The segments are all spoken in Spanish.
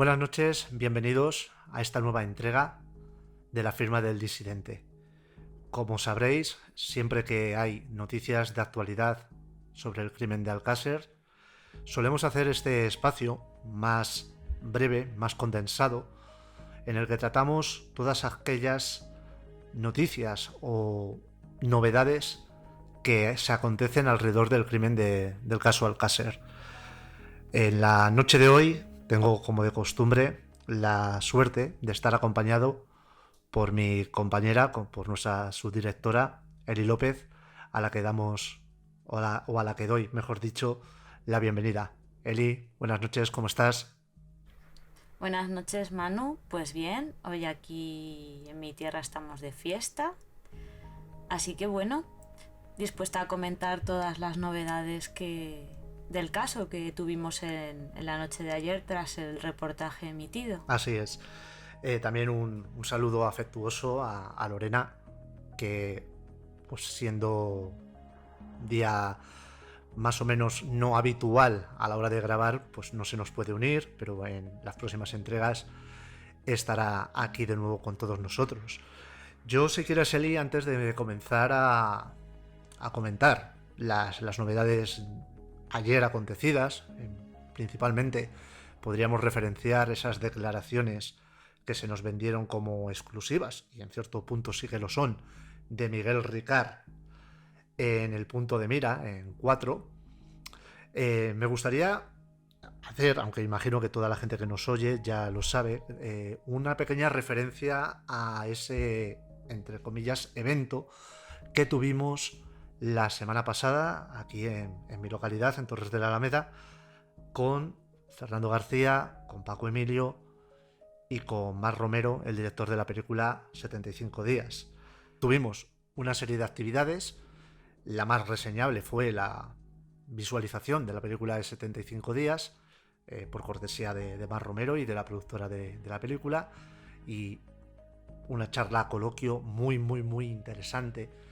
Buenas noches, bienvenidos a esta nueva entrega de la firma del disidente. Como sabréis, siempre que hay noticias de actualidad sobre el crimen de Alcácer, solemos hacer este espacio más breve, más condensado, en el que tratamos todas aquellas noticias o novedades que se acontecen alrededor del crimen del caso Alcácer. En la noche de hoy tengo, como de costumbre, la suerte de estar acompañado por mi compañera, por nuestra subdirectora, Eli López, a la que damos, o a la que doy, mejor dicho, la bienvenida. Eli, buenas noches, ¿cómo estás? Buenas noches, Manu. Pues bien, hoy aquí en mi tierra estamos de fiesta. Así que bueno, dispuesta a comentar todas las novedades del caso que tuvimos en la noche de ayer tras el reportaje emitido. Así es. También un saludo afectuoso a Lorena, que pues siendo día más o menos no habitual a la hora de grabar, pues no se nos puede unir, pero en las próximas entregas estará aquí de nuevo con todos nosotros. Yo, si quieres, Eli, antes de comenzar a comentar las novedades ayer acontecidas, principalmente podríamos referenciar esas declaraciones que se nos vendieron como exclusivas, y en cierto punto sí que lo son, de Miguel Ricard en el punto de mira, en 4. Me gustaría hacer, aunque imagino que toda la gente que nos oye ya lo sabe, una pequeña referencia a ese, entre comillas, evento que tuvimos la semana pasada aquí en mi localidad, en Torres de la Alameda, con Fernando García, con Paco Emilio y con Mar Romero, el director de la película 75 días. Tuvimos una serie de actividades. La más reseñable fue la visualización de la película de 75 días, por cortesía de Mar Romero y de la productora de la película, y una charla coloquio muy interesante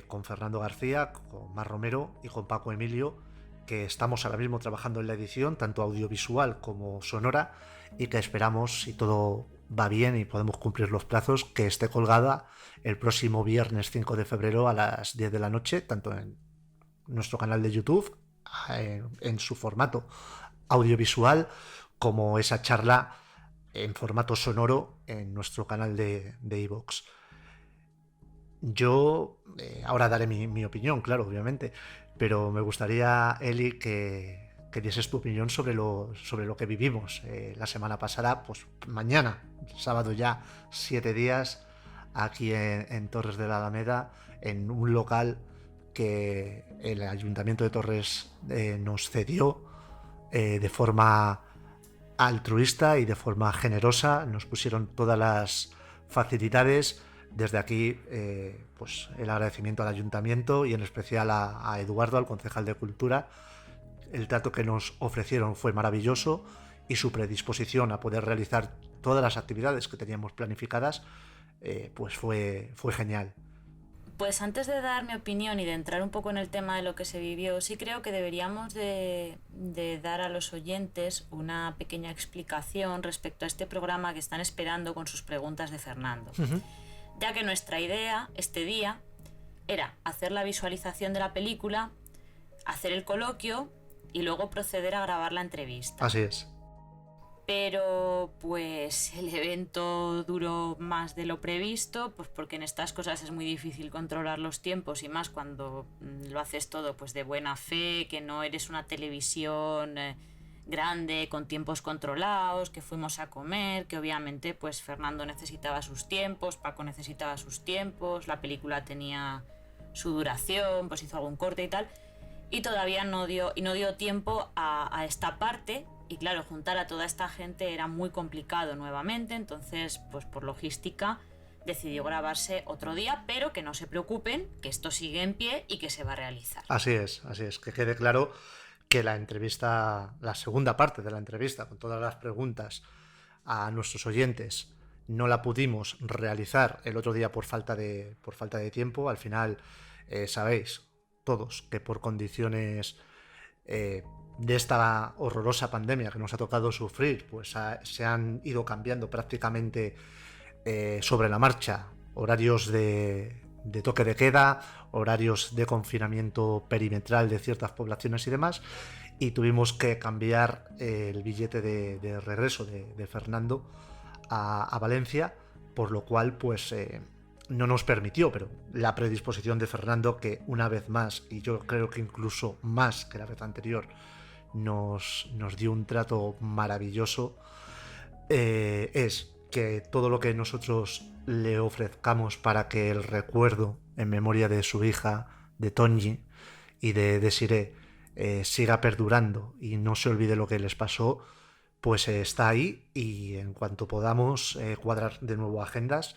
con Fernando García, con Mar Romero y con Paco Emilio, que estamos ahora mismo trabajando en la edición, tanto audiovisual como sonora, y que esperamos, si todo va bien y podemos cumplir los plazos, que esté colgada el próximo viernes 5 de febrero a las 10 de la noche, tanto en nuestro canal de YouTube, en su formato audiovisual, como esa charla en formato sonoro en nuestro canal de iVoox. Yo ahora daré mi opinión, claro, obviamente, pero me gustaría, Eli, que dieses tu opinión sobre lo que vivimos la semana pasada, pues mañana, sábado ya, 7 días, aquí en Torres de la Alameda, en un local que el Ayuntamiento de Torres nos cedió de forma altruista y de forma generosa. Nos pusieron todas las facilidades. Desde aquí, pues el agradecimiento al ayuntamiento y en especial a Eduardo, al concejal de Cultura. El trato que nos ofrecieron fue maravilloso y su predisposición a poder realizar todas las actividades que teníamos planificadas, pues fue genial. Pues antes de dar mi opinión y de entrar un poco en el tema de lo que se vivió, sí creo que deberíamos de dar a los oyentes una pequeña explicación respecto a este programa que están esperando con sus preguntas de Fernando. Ya que nuestra idea este día era hacer la visualización de la película, hacer el coloquio y luego proceder a grabar la entrevista. Así es. Pero pues el evento duró más de lo previsto, pues porque en estas cosas es muy difícil controlar los tiempos y más cuando lo haces todo pues de buena fe, que no eres una televisión grande con tiempos controlados, que fuimos a comer, que obviamente pues Fernando necesitaba sus tiempos, Paco necesitaba sus tiempos, la película tenía su duración, pues hizo algún corte y tal, y todavía no dio tiempo a esta parte. Y claro, juntar a toda esta gente era muy complicado nuevamente, entonces pues por logística decidió grabarse otro día, pero que no se preocupen, que esto sigue en pie y que se va a realizar. Así es, que quede claro que la entrevista, la segunda parte de la entrevista, con todas las preguntas a nuestros oyentes, no la pudimos realizar el otro día por falta de tiempo. Al final, sabéis todos que por condiciones de esta horrorosa pandemia que nos ha tocado sufrir, pues se han ido cambiando prácticamente sobre la marcha horarios de toque de queda, horarios de confinamiento perimetral de ciertas poblaciones y demás, y tuvimos que cambiar el billete de regreso de Fernando a Valencia, por lo cual pues no nos permitió, pero la predisposición de Fernando, que una vez más, y yo creo que incluso más que la vez anterior, nos dio un trato maravilloso, es que todo lo que nosotros le ofrezcamos para que el recuerdo en memoria de su hija, de Tonji y de Desiree, siga perdurando y no se olvide lo que les pasó, pues está ahí, y en cuanto podamos cuadrar de nuevo agendas,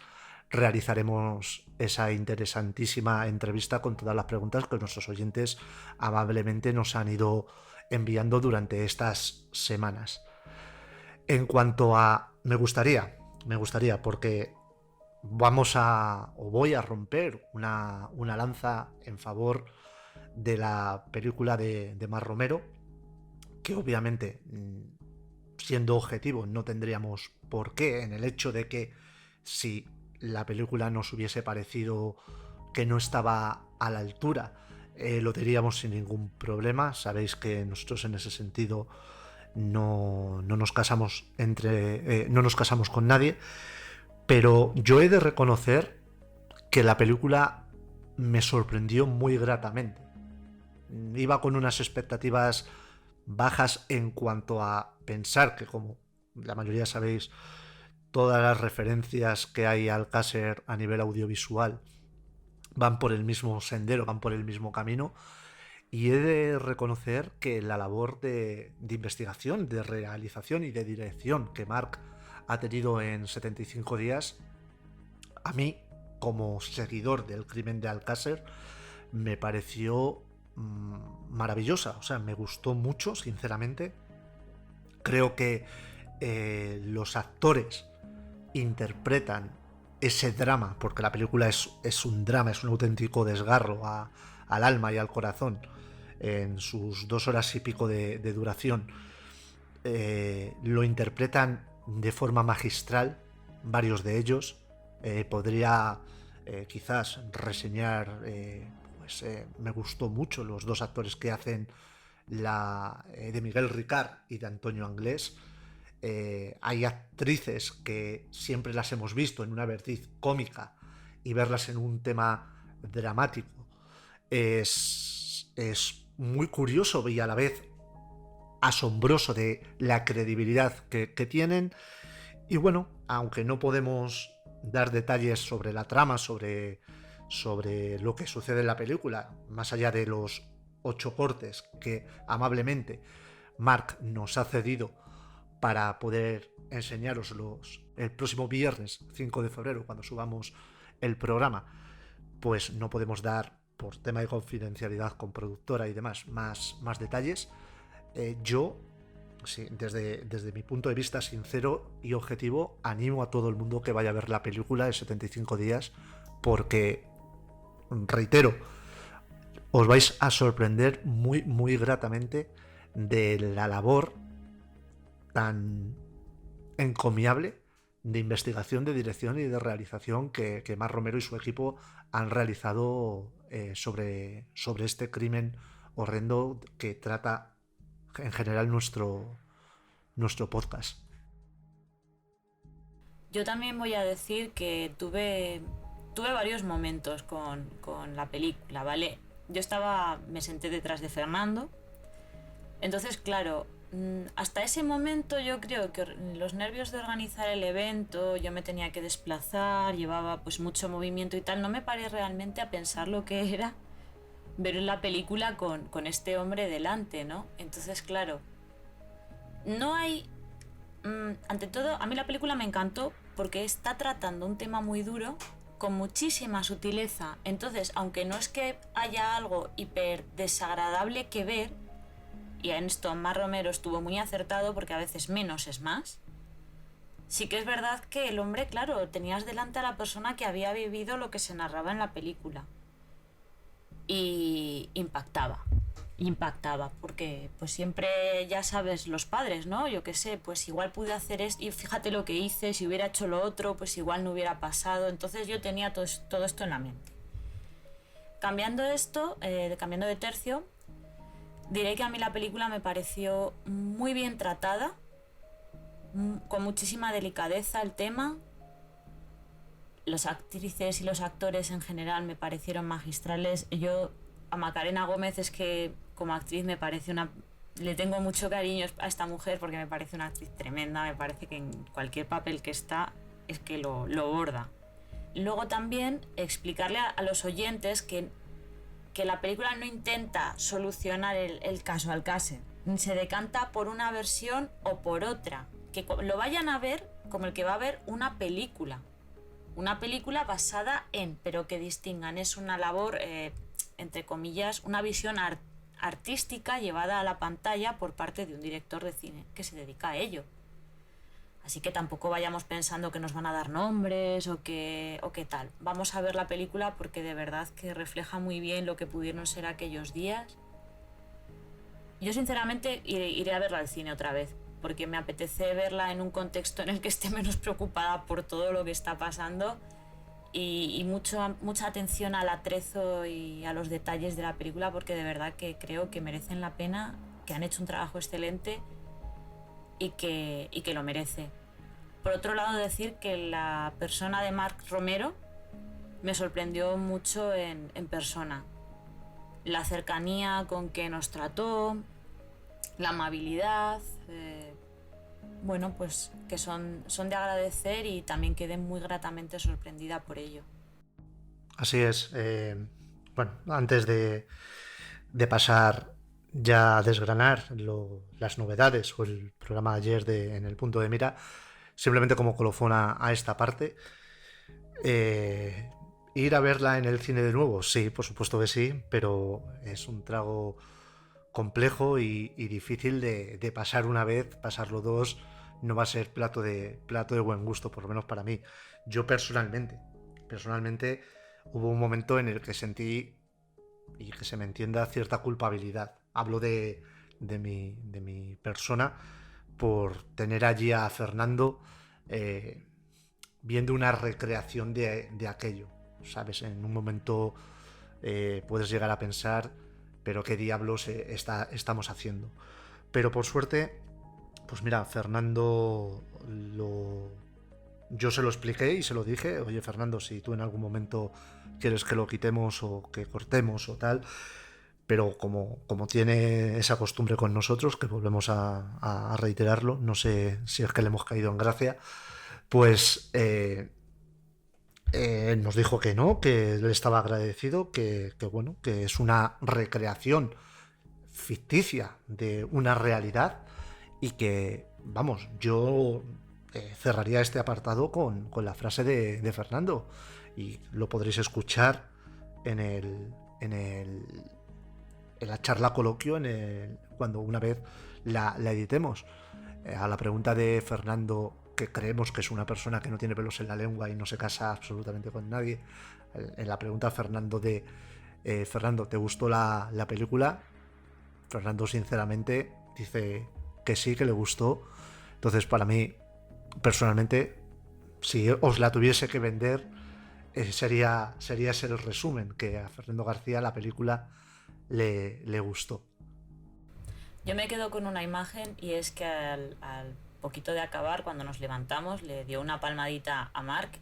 realizaremos esa interesantísima entrevista con todas las preguntas que nuestros oyentes amablemente nos han ido enviando durante estas semanas. En cuanto a me gustaría, porque voy a romper una lanza en favor de la película de Mar Romero, que obviamente, siendo objetivo, no tendríamos por qué, en el hecho de que si la película nos hubiese parecido que no estaba a la altura, lo diríamos sin ningún problema. Sabéis que nosotros en ese sentido no nos casamos no nos casamos con nadie, pero yo he de reconocer que la película me sorprendió muy gratamente. Iba con unas expectativas bajas en cuanto a pensar que, como la mayoría sabéis, todas las referencias que hay al Alcácer a nivel audiovisual van por el mismo sendero, van por el mismo camino, y he de reconocer que la labor de investigación, de realización y de dirección que Marc ha tenido en 75 días, a mí, como seguidor del crimen de Alcácer, me pareció maravillosa. O sea, me gustó mucho, sinceramente. Creo que los actores interpretan ese drama, porque la película es un drama, es un auténtico desgarro al alma y al corazón en sus 2 horas y pico de duración. Lo interpretan de forma magistral, varios de ellos. Podría quizás reseñar, me gustó mucho los 2 actores que hacen de Miguel Ricard y de Antonio Anglés. Hay actrices que siempre las hemos visto en una vertiz cómica, y verlas en un tema dramático es muy curioso y a la vez asombroso de la credibilidad que tienen. Y bueno, aunque no podemos dar detalles sobre la trama, sobre lo que sucede en la película, más allá de los 8 cortes que amablemente Marc nos ha cedido para poder enseñároslos el próximo viernes 5 de febrero, cuando subamos el programa, pues no podemos dar, por tema de confidencialidad con productora y demás, más detalles. Yo, sí, desde mi punto de vista sincero y objetivo, animo a todo el mundo que vaya a ver la película de 75 días, porque, reitero, os vais a sorprender muy, muy gratamente de la labor tan encomiable de investigación, de dirección y de realización que Mar Romero y su equipo han realizado sobre este crimen horrendo que trata en general nuestro podcast. Yo también voy a decir que tuve varios momentos con la película, ¿vale? Me senté detrás de Fernando, entonces claro, hasta ese momento yo creo que los nervios de organizar el evento, yo me tenía que desplazar, llevaba pues mucho movimiento y tal, no me paré realmente a pensar lo que era ver la película con este hombre delante, ¿no? Entonces claro, no hay... ante todo, a mí la película me encantó porque está tratando un tema muy duro con muchísima sutileza. Entonces, aunque no es que haya algo hiper desagradable que ver, y en esto Mar Romero estuvo muy acertado porque a veces menos es más, sí que es verdad que el hombre, claro, tenías delante a la persona que había vivido lo que se narraba en la película y impactaba. impactaba, porque pues siempre, ya sabes, los padres, ¿no? Yo qué sé, pues igual pude hacer esto y fíjate lo que hice, si hubiera hecho lo otro, pues igual no hubiera pasado. Entonces yo tenía todo esto en la mente. Cambiando de tercio, diré que a mí la película me pareció muy bien tratada, con muchísima delicadeza el tema. Las actrices y los actores en general me parecieron magistrales. Yo a Macarena Gómez es que como actriz me parece una... Le tengo mucho cariño a esta mujer porque me parece una actriz tremenda, me parece que en cualquier papel que está es que lo borda. Luego también explicarle a los oyentes que la película no intenta solucionar el caso Alcácer, se decanta por una versión o por otra, que lo vayan a ver como el que va a ver una película basada en, pero que distingan, es una labor, entre comillas, una visión artística llevada a la pantalla por parte de un director de cine que se dedica a ello. Así que tampoco vayamos pensando que nos van a dar nombres o que tal. Vamos a ver la película porque de verdad que refleja muy bien lo que pudieron ser aquellos días. Yo sinceramente iré a verla al cine otra vez, porque me apetece verla en un contexto en el que esté menos preocupada por todo lo que está pasando y mucha atención al atrezo y a los detalles de la película, porque de verdad que creo que merecen la pena, que han hecho un trabajo excelente y que lo merece. Por otro lado, decir que la persona de Mark Romero me sorprendió mucho en persona. La cercanía con que nos trató, la amabilidad, bueno, pues que son de agradecer y también quedé muy gratamente sorprendida por ello. Así es. Bueno, antes de pasar ya a desgranar las novedades o el programa de ayer en el punto de mira, simplemente como colofón a esta parte, ir a verla en el cine de nuevo, sí, por supuesto que sí, pero es un trago complejo y difícil de pasar una vez. Pasarlo dos no va a ser plato de buen gusto, por lo menos para mí. Yo personalmente hubo un momento en el que sentí, y que se me entienda, cierta culpabilidad. Hablo de mi persona, por tener allí a Fernando viendo una recreación de aquello, ¿sabes? En un momento puedes llegar a pensar, pero qué diablos estamos haciendo. Pero por suerte, pues mira, Fernando yo se lo expliqué y se lo dije: oye, Fernando, si tú en algún momento quieres que lo quitemos o que cortemos o tal, pero como tiene esa costumbre con nosotros, que volvemos a reiterarlo, no sé si es que le hemos caído en gracia, pues nos dijo que no, que él estaba agradecido, que bueno, que es una recreación ficticia de una realidad y que, vamos, yo cerraría este apartado con la frase de Fernando, y lo podréis escuchar en la charla coloquio cuando una vez la editemos. A la pregunta de Fernando, que creemos que es una persona que no tiene pelos en la lengua y no se casa absolutamente con nadie, en la pregunta a Fernando de Fernando, ¿te gustó la película? Fernando sinceramente dice que sí, que le gustó. Entonces, para mí, personalmente, si os la tuviese que vender, sería ese el resumen, que a Fernando García la película le gustó. Yo me quedo con una imagen, y es que al poquito de acabar, cuando nos levantamos, le dio una palmadita a Marc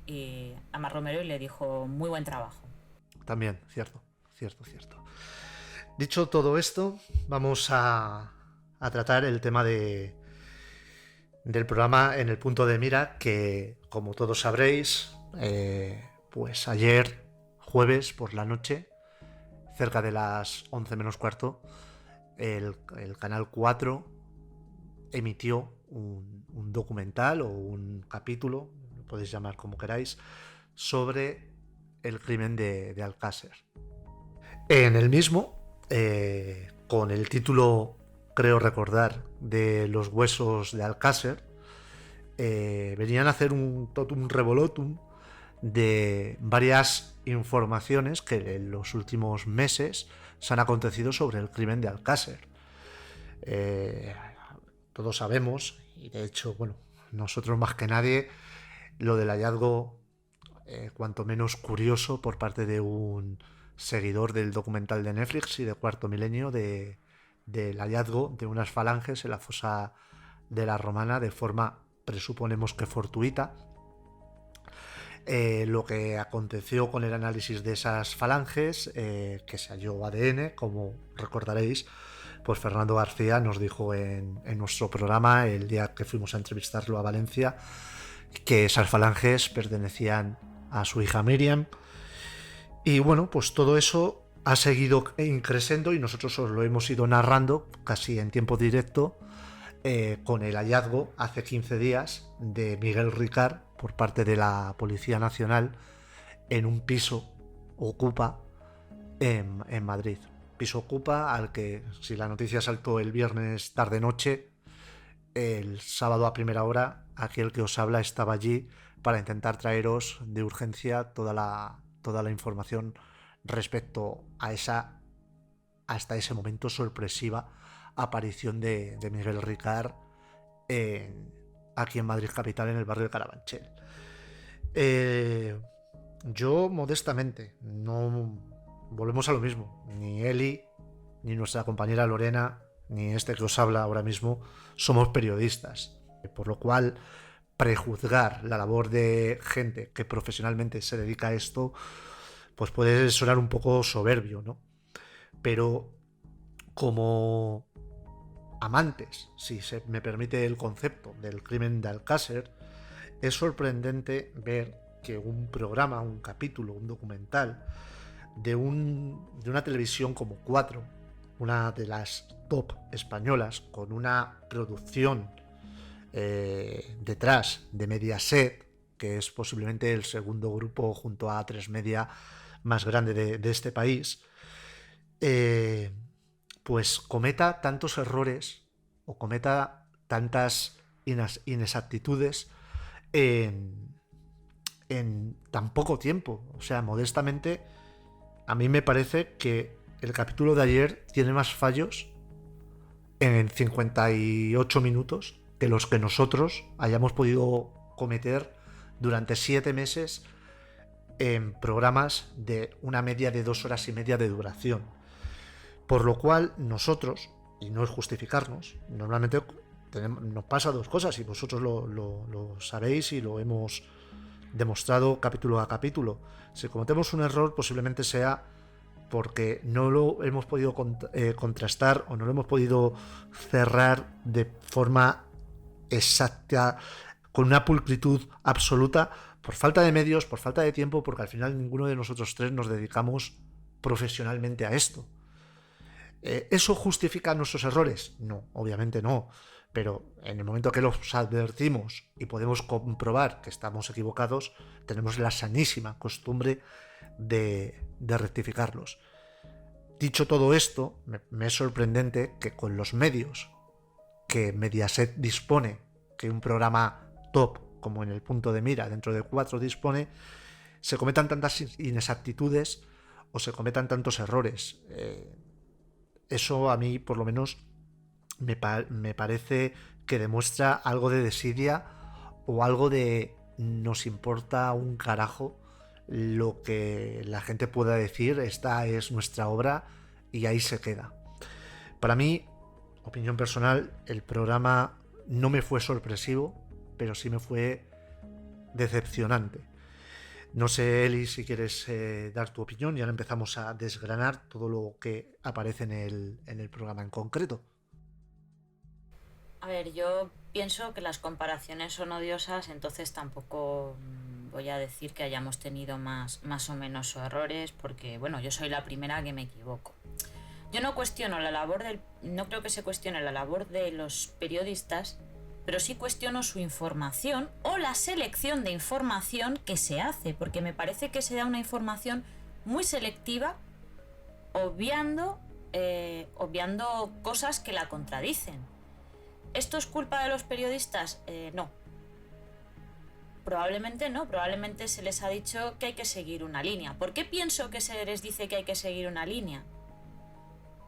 Romero y le dijo: muy buen trabajo. También, cierto. Dicho todo esto, vamos a tratar el tema del programa en el punto de mira, que, como todos sabréis, pues ayer, jueves por la noche, cerca de las 11 menos cuarto, el Canal 4 emitió un documental o un capítulo, lo podéis llamar como queráis, sobre el crimen de Alcácer. En el mismo, con el título, creo recordar, de Los huesos de Alcácer, venían a hacer un totum revolotum de varias informaciones que en los últimos meses se han acontecido sobre el crimen de Alcácer. Todos sabemos, y de hecho, bueno, nosotros más que nadie, lo del hallazgo, cuanto menos curioso, por parte de un seguidor del documental de Netflix y de Cuarto Milenio, del hallazgo de unas falanges en la fosa de la Romana de forma, presuponemos que fortuita. Lo que aconteció con el análisis de esas falanges, que se halló ADN, como recordaréis, pues Fernando García nos dijo en nuestro programa el día que fuimos a entrevistarlo a Valencia que esas falanges pertenecían a su hija Miriam. Y bueno, pues todo eso ha seguido creciendo y nosotros os lo hemos ido narrando casi en tiempo directo, con el hallazgo hace 15 días de Miguel Ricard por parte de la Policía Nacional en un piso ocupa en Madrid. Piso ocupa al que, si la noticia saltó el viernes tarde-noche, el sábado a primera hora, aquel que os habla estaba allí para intentar traeros de urgencia toda la información respecto a esa, hasta ese momento, sorpresiva aparición de Miguel Ricard aquí en Madrid capital, en el barrio de Carabanchel. Yo modestamente, no volvemos a lo mismo, ni Eli, ni nuestra compañera Lorena, ni este que os habla ahora mismo somos periodistas, por lo cual prejuzgar la labor de gente que profesionalmente se dedica a esto pues puede sonar un poco soberbio, ¿no? Pero como amantes, si se me permite el concepto, del crimen de Alcácer, es sorprendente ver que un programa, un capítulo, un documental de una televisión como 4, una de las top españolas, con una producción detrás de Mediaset, que es posiblemente el segundo grupo junto a A3 Media más grande de este país, pues cometa tantos errores o cometa tantas inexactitudes en tan poco tiempo. O sea, modestamente, a mí me parece que el capítulo de ayer tiene más fallos en 58 minutos que los que nosotros hayamos podido cometer durante 7 meses en programas de una media de 2 horas y media de duración. Por lo cual nosotros, y no es justificarnos, normalmente nos pasa dos cosas, y vosotros lo sabéis y lo hemos demostrado capítulo a capítulo. Si cometemos un error, posiblemente sea porque no lo hemos podido contrastar o no lo hemos podido cerrar de forma exacta, con una pulcritud absoluta, por falta de medios, por falta de tiempo, porque al final ninguno de nosotros tres nos dedicamos profesionalmente a esto. ¿Eso justifica nuestros errores? No, obviamente no. Pero en el momento que los advertimos y podemos comprobar que estamos equivocados, tenemos la sanísima costumbre de rectificarlos. Dicho todo esto, me es sorprendente que con los medios que Mediaset dispone, que un programa top como En el punto de mira dentro de 4 dispone, se cometan tantas inexactitudes o se cometan tantos errores. Eso a mí, por lo menos, me parece que demuestra algo de desidia o algo de nos importa un carajo lo que la gente pueda decir, esta es nuestra obra y ahí se queda. Para mí, opinión personal, el programa no me fue sorpresivo, pero sí me fue decepcionante. No sé, Eli, si quieres dar tu opinión y ahora empezamos a desgranar todo lo que aparece en el programa en concreto. A ver, yo pienso que las comparaciones son odiosas, entonces tampoco voy a decir que hayamos tenido más o menos errores, porque bueno, yo soy la primera que me equivoco. Yo no cuestiono la labor no creo que se cuestione la labor de los periodistas, pero sí cuestiono su información o la selección de información que se hace, porque me parece que se da una información muy selectiva, obviando cosas que la contradicen. ¿Esto es culpa de los periodistas? No. probablemente no, probablemente se les ha dicho que hay que seguir una línea. ¿Por qué pienso que se les dice que hay que seguir una línea?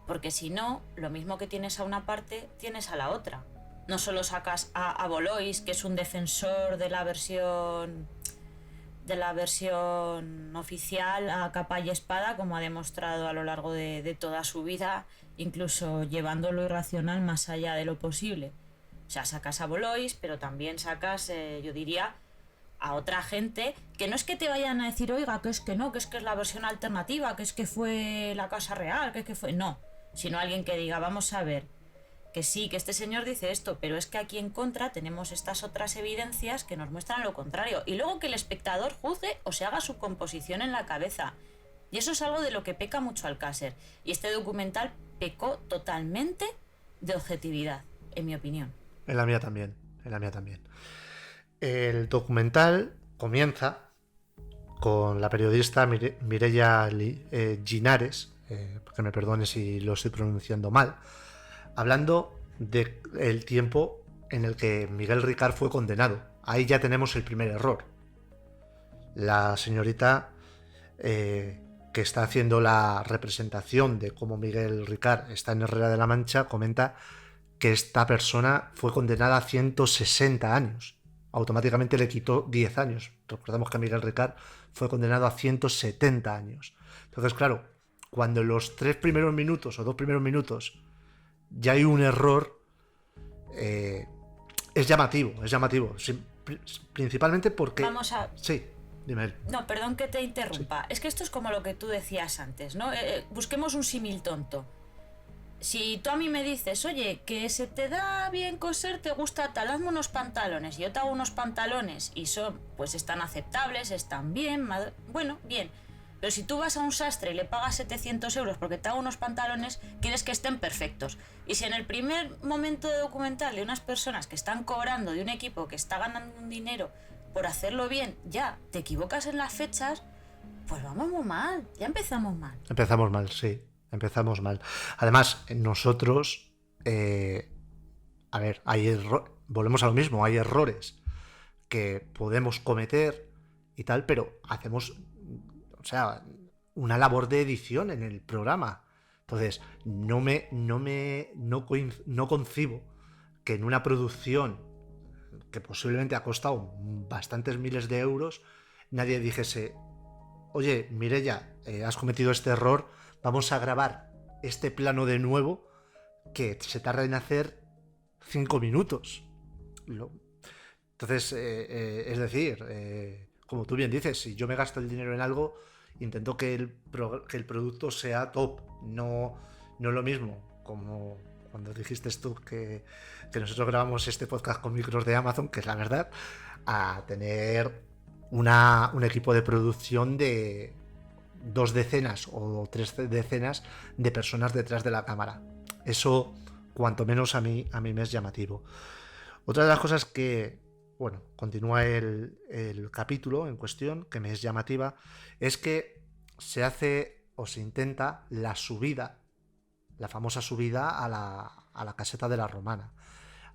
Porque si no, lo mismo que tienes a una parte, tienes a la otra. No solo sacas a Volois, que es un defensor de la versión oficial a capa y espada, como ha demostrado a lo largo de toda su vida, incluso llevando lo irracional más allá de lo posible. O sea, sacas a Volois, pero también sacas, yo diría, a otra gente que no es que te vayan a decir, oiga, que es que no, que es la versión alternativa, que es que fue la Casa Real, que es que fue... No, sino alguien que diga, vamos a ver, que sí, que este señor dice esto, pero es que aquí en contra tenemos estas otras evidencias que nos muestran lo contrario. Y luego que el espectador juzgue o se haga su composición en la cabeza. Y eso es algo de lo que peca mucho Alcácer. Y este documental pecó totalmente de objetividad, en mi opinión. En la mía también, en la mía también. El documental comienza con la periodista Mireia Linares, que me perdone si lo estoy pronunciando mal, hablando del tiempo en el que Miguel Ricard fue condenado. Ahí ya tenemos el primer error. La señorita que está haciendo la representación de cómo Miguel Ricard está en Herrera de la Mancha comenta que esta persona fue condenada a 160 años. Automáticamente le quitó 10 años. Recordamos que Miguel Ricard fue condenado a 170 años. Entonces, claro, cuando en los 3 primeros minutos o 2 primeros minutos ya hay un error, es llamativo. Sí, principalmente porque... Vamos a... Sí, dime. No, perdón que te interrumpa. Sí. Es que esto es como lo que tú decías antes, ¿no? Busquemos un símil tonto. Si tú a mí me dices, oye, que se te da bien coser, te gusta tal, hazme unos pantalones, y yo te hago unos pantalones y son, pues están aceptables, están bien, bueno, bien. Pero si tú vas a un sastre y le pagas 700 euros porque te hago unos pantalones, quieres que estén perfectos. Y si en el primer momento de documental de unas personas que están cobrando de un equipo que está ganando un dinero por hacerlo bien, ya te equivocas en las fechas, pues vamos muy mal, ya empezamos mal. Empezamos mal, sí. Empezamos mal. Además, nosotros, a ver, volvemos a lo mismo, hay errores que podemos cometer y tal, pero hacemos, o sea, una labor de edición en el programa. Entonces, no concibo que en una producción que posiblemente ha costado bastantes miles de euros, nadie dijese, oye, Mireia, has cometido este error, vamos a grabar este plano de nuevo que se tarda en hacer 5 minutos. Entonces, es decir, como tú bien dices, si yo me gasto el dinero en algo, intento que el producto sea top, no lo mismo como cuando dijiste tú que nosotros grabamos este podcast con micros de Amazon, que es la verdad, a tener un equipo de producción de 2 decenas o 3 decenas de personas detrás de la cámara. Eso, cuanto menos a mí me es llamativo. Otra de las cosas que, bueno, continúa el capítulo en cuestión, que me es llamativa, es que se hace o se intenta la subida, la famosa subida a la caseta de la Romana.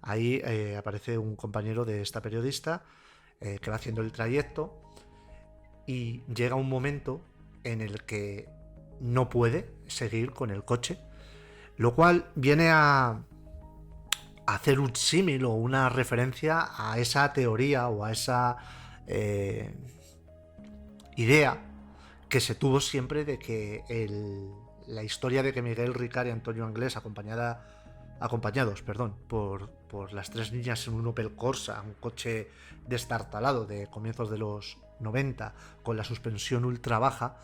Ahí aparece un compañero de esta periodista que va haciendo el trayecto y llega un momento en el que no puede seguir con el coche, lo cual viene a hacer un símil o una referencia a esa teoría o a esa idea que se tuvo siempre de que la historia de que Miguel Ricard y Antonio Anglés, acompañados por las 3 niñas en un Opel Corsa, un coche destartalado de comienzos de los 90 con la suspensión ultra baja,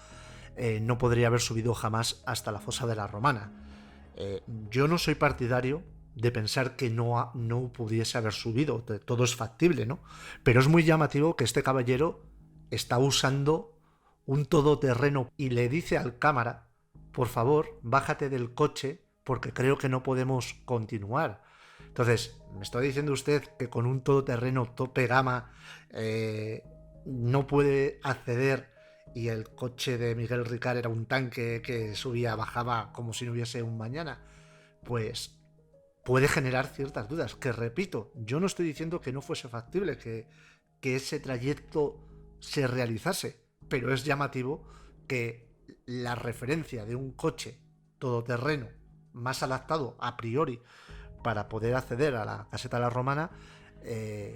no podría haber subido jamás hasta la fosa de la Romana. Yo no soy partidario de pensar que no pudiese haber subido, todo es factible, ¿no? Pero es muy llamativo que este caballero está usando un todoterreno y le dice al cámara, por favor, bájate del coche porque creo que no podemos continuar. Entonces, ¿me está diciendo usted que con un todoterreno tope gama no puede acceder y el coche de Miguel Ricard era un tanque que subía, bajaba como si no hubiese un mañana? Pues puede generar ciertas dudas, que repito, yo no estoy diciendo que no fuese factible, que que ese trayecto se realizase, pero es llamativo que la referencia de un coche todoterreno más adaptado a priori para poder acceder a la caseta de la Romana,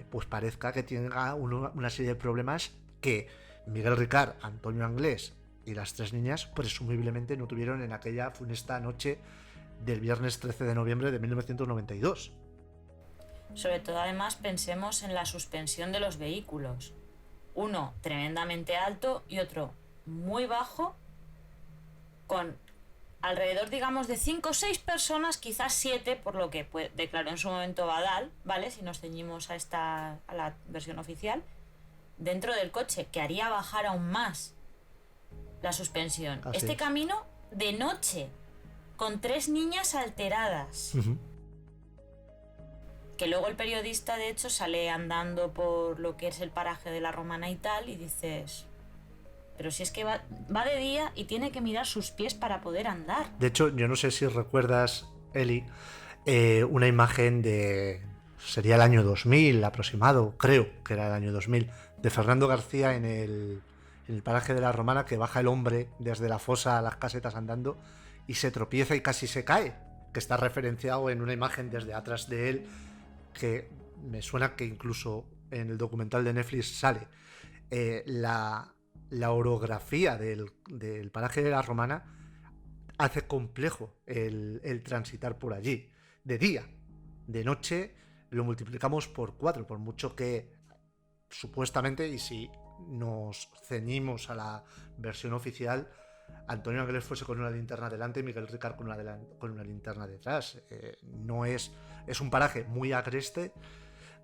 pues parezca que tenga una serie de problemas que Miguel Ricard, Antonio Anglés y las tres niñas presumiblemente no tuvieron en aquella funesta noche del viernes 13 de noviembre de 1992. Sobre todo, además, pensemos en la suspensión de los vehículos. Uno tremendamente alto y otro muy bajo, con alrededor, digamos, de 5 o 6 personas, quizás 7, por lo que declaró en su momento Badal, ¿vale? Si nos ceñimos a la versión oficial, dentro del coche, que haría bajar aún más la suspensión. Así este es. Camino de noche, con 3 niñas alteradas. Que luego el periodista, de hecho, sale andando por lo que es el paraje de la Romana y tal, y dices, pero si es que va de día y tiene que mirar sus pies para poder andar. De hecho, yo no sé si recuerdas, Eli, una imagen sería el año 2000 aproximado, creo que era el año 2000, de Fernando García en el paraje de la Romana, que baja el hombre desde la fosa a las casetas andando y se tropieza y casi se cae, que está referenciado en una imagen desde atrás de él, que me suena que incluso en el documental de Netflix sale. La orografía del paraje de la Romana hace complejo el transitar por allí. De día, de noche lo multiplicamos por 4, por mucho que supuestamente, y si nos ceñimos a la versión oficial, Antonio Anglés fuese con una linterna delante y Miguel Ricard con una linterna detrás. No es un paraje muy agreste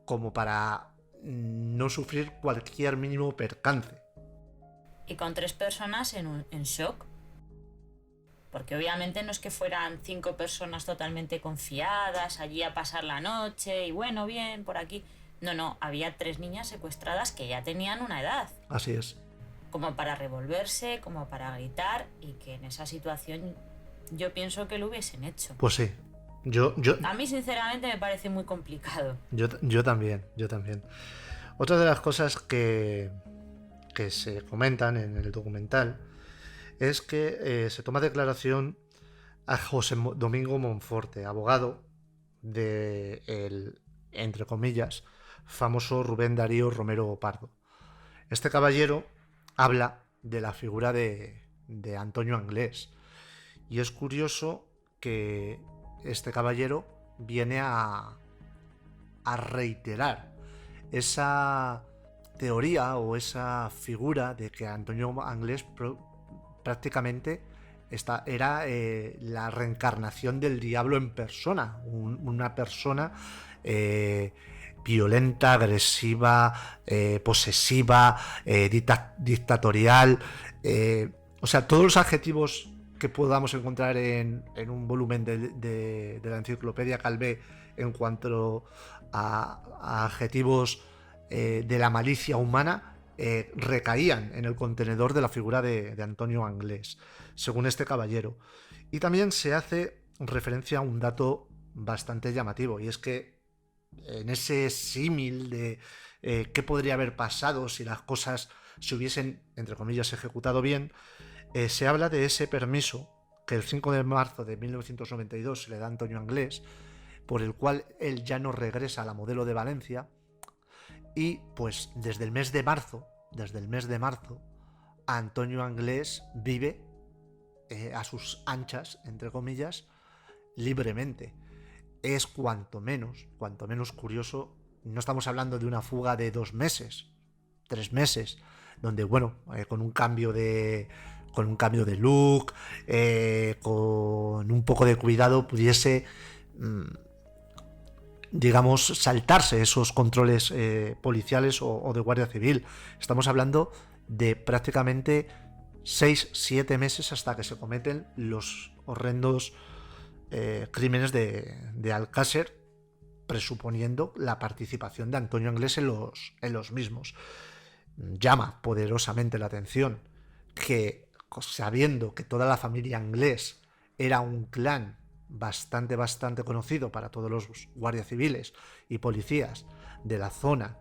como para no sufrir cualquier mínimo percance. Y con 3 personas en shock. Porque obviamente no es que fueran 5 personas totalmente confiadas allí a pasar la noche y bueno, bien, por aquí. No, había 3 niñas secuestradas que ya tenían una edad. Así es. Como para revolverse, como para gritar, y que en esa situación yo pienso que lo hubiesen hecho. Pues sí. A mí sinceramente me parece muy complicado. Yo también. Otra de las cosas que se comentan en el documental es que se toma declaración a José Domingo Monforte, abogado de el, entre comillas, famoso Rubén Darío Romero Pardo. Este caballero habla de la figura de Antonio Anglés, y es curioso que este caballero viene a reiterar esa teoría o esa figura de que Antonio Anglés prácticamente era la reencarnación del diablo en persona, una persona violenta, agresiva, posesiva, dictatorial, o sea, todos los adjetivos que podamos encontrar en un volumen de la enciclopedia Calvé en cuanto a adjetivos de la malicia humana, recaían en el contenedor de la figura de Antonio Anglés, según este caballero. Y también se hace referencia a un dato bastante llamativo, y es que en ese símil de qué podría haber pasado si las cosas se hubiesen, entre comillas, ejecutado bien, se habla de ese permiso que el 5 de marzo de 1992 se le da a Antonio Anglés, por el cual él ya no regresa a la Modelo de Valencia, y pues desde el mes de marzo, Antonio Anglés vive a sus anchas, entre comillas, libremente. Es cuanto menos curioso. No estamos hablando de una fuga de 2 meses, 3 meses, donde bueno, con un cambio de look, con un poco de cuidado pudiese digamos, saltarse esos controles policiales o de Guardia Civil. Estamos hablando de prácticamente 6-7 meses hasta que se cometen los horrendos crímenes de Alcácer, presuponiendo la participación de Antonio Anglés en los mismos. Llama poderosamente la atención que, sabiendo que toda la familia Anglés era un clan bastante conocido para todos los guardias civiles y policías de la zona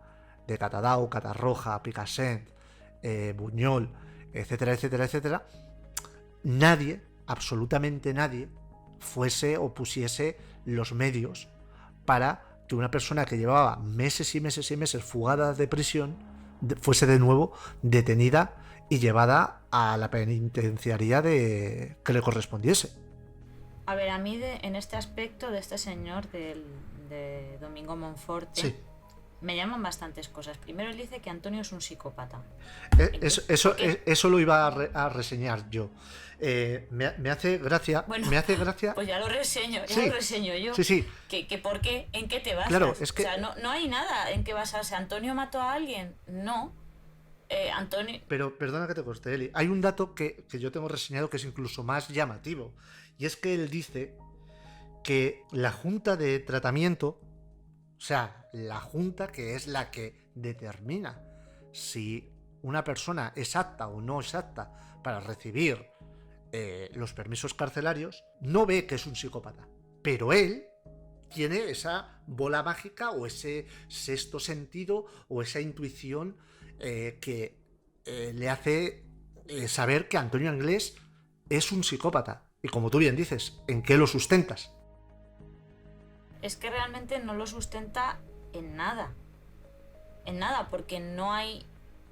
de Catadau, Catarroja, Picassent, Buñol, etcétera, etcétera, etcétera, nadie, absolutamente nadie, fuese o pusiese los medios para que una persona que llevaba meses y meses y meses fugada de prisión fuese de nuevo detenida y llevada a la penitenciaría que le correspondiese. A ver, a mí en este aspecto de este señor, de Domingo Monforte, sí, me llaman bastantes cosas. Primero él dice que Antonio es un psicópata. Eso lo iba a reseñar yo. Me hace gracia. Bueno, me hace gracia. Pues ya lo reseño, yo. Sí, sí. ¿Que por qué? ¿En qué te basas? Claro, es que... O sea, no hay nada en qué basarse. ¿Antonio mató a alguien? No. Antonio... Pero perdona que te corte, Eli. Hay un dato que yo tengo reseñado que es incluso más llamativo. Y es que él dice que la junta de tratamiento, o sea, la junta que es la que determina si una persona es apta o no es apta para recibir los permisos carcelarios, no ve que es un psicópata. Pero él tiene esa bola mágica o ese sexto sentido o esa intuición que le hace saber que Antonio Anglés es un psicópata. Y como tú bien dices, ¿en qué lo sustentas? Es que realmente no lo sustenta en nada. En nada, porque no hay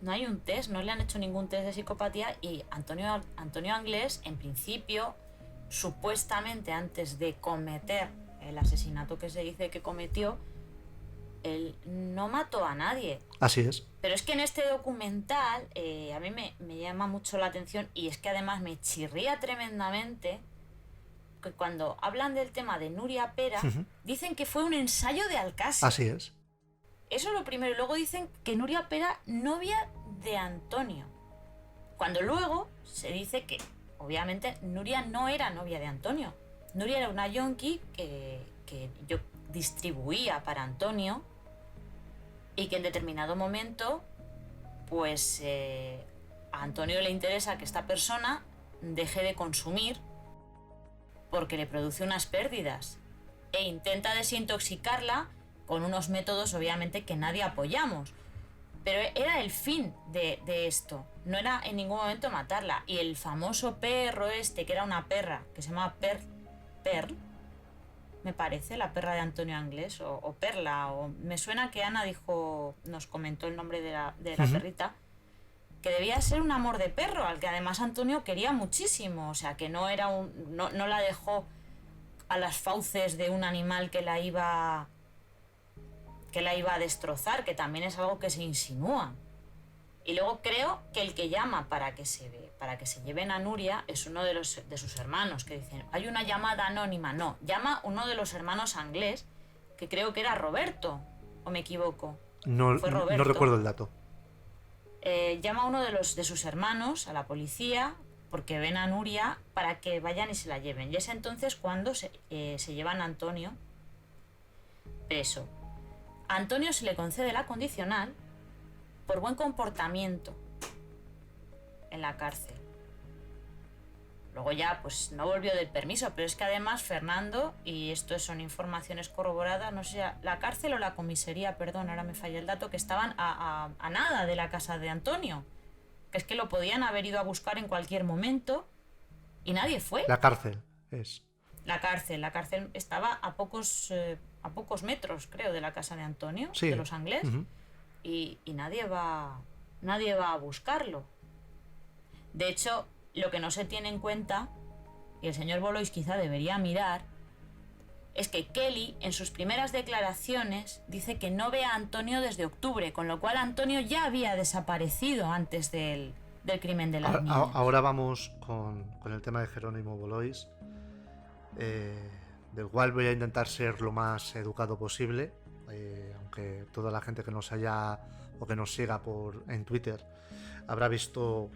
un test, no le han hecho ningún test de psicopatía y Antonio Anglés, en principio, supuestamente antes de cometer el asesinato que se dice que cometió, él no mató a nadie. Así es. Pero es que en este documental a mí me llama mucho la atención y es que además me chirría tremendamente que cuando hablan del tema de Nuria Pera, dicen que fue un ensayo de Alcácer. Así es. Eso es lo primero. Y luego dicen que Nuria Pera, novia de Antonio. Cuando luego se dice que, obviamente, Nuria no era novia de Antonio. Nuria era una yonki que yo distribuía para Antonio y que en determinado momento, pues, a Antonio le interesa que esta persona deje de consumir porque le produce unas pérdidas e intenta desintoxicarla con unos métodos obviamente que nadie apoyamos, pero era el fin de esto, no era en ningún momento matarla. Y el famoso perro este, que era una perra que se llama Pearl, me parece, la perra de Antonio Anglés, o Perla, o me suena que Ana nos comentó el nombre de la perrita, que debía ser un amor de perro, al que además Antonio quería muchísimo, o sea, que no era no la dejó a las fauces de un animal que la iba a destrozar, que también es algo que se insinúa. Y luego creo que el que llama para que se lleven a Nuria es uno de sus hermanos, que dicen, hay una llamada anónima. No, llama uno de los hermanos Anglés, que creo que era Roberto, o me equivoco. No, Fue Roberto. No recuerdo el dato. Llama a uno de sus hermanos a la policía porque ven a Nuria para que vayan y se la lleven. Y es entonces cuando se llevan a Antonio preso. A Antonio se le concede la condicional por buen comportamiento en la cárcel. Luego ya pues no volvió del permiso, pero es que además Fernando, y esto son informaciones corroboradas, no sé si la cárcel o la comisaría, perdón, ahora me falla el dato, que estaban a nada de la casa de Antonio, que es que lo podían haber ido a buscar en cualquier momento y nadie fue. La cárcel es. La cárcel estaba a pocos metros, creo, de la casa de Antonio, sí. De los Anglés, y nadie va a buscarlo. De hecho, lo que no se tiene en cuenta, y el señor Bolois quizá debería mirar, es que Kelly en sus primeras declaraciones dice que no ve a Antonio desde octubre, con lo cual Antonio ya había desaparecido antes del crimen de las niñas. Ahora vamos con el tema de Jerónimo Bolois, del cual voy a intentar ser lo más educado posible, aunque toda la gente que nos haya o que nos siga en Twitter habrá visto,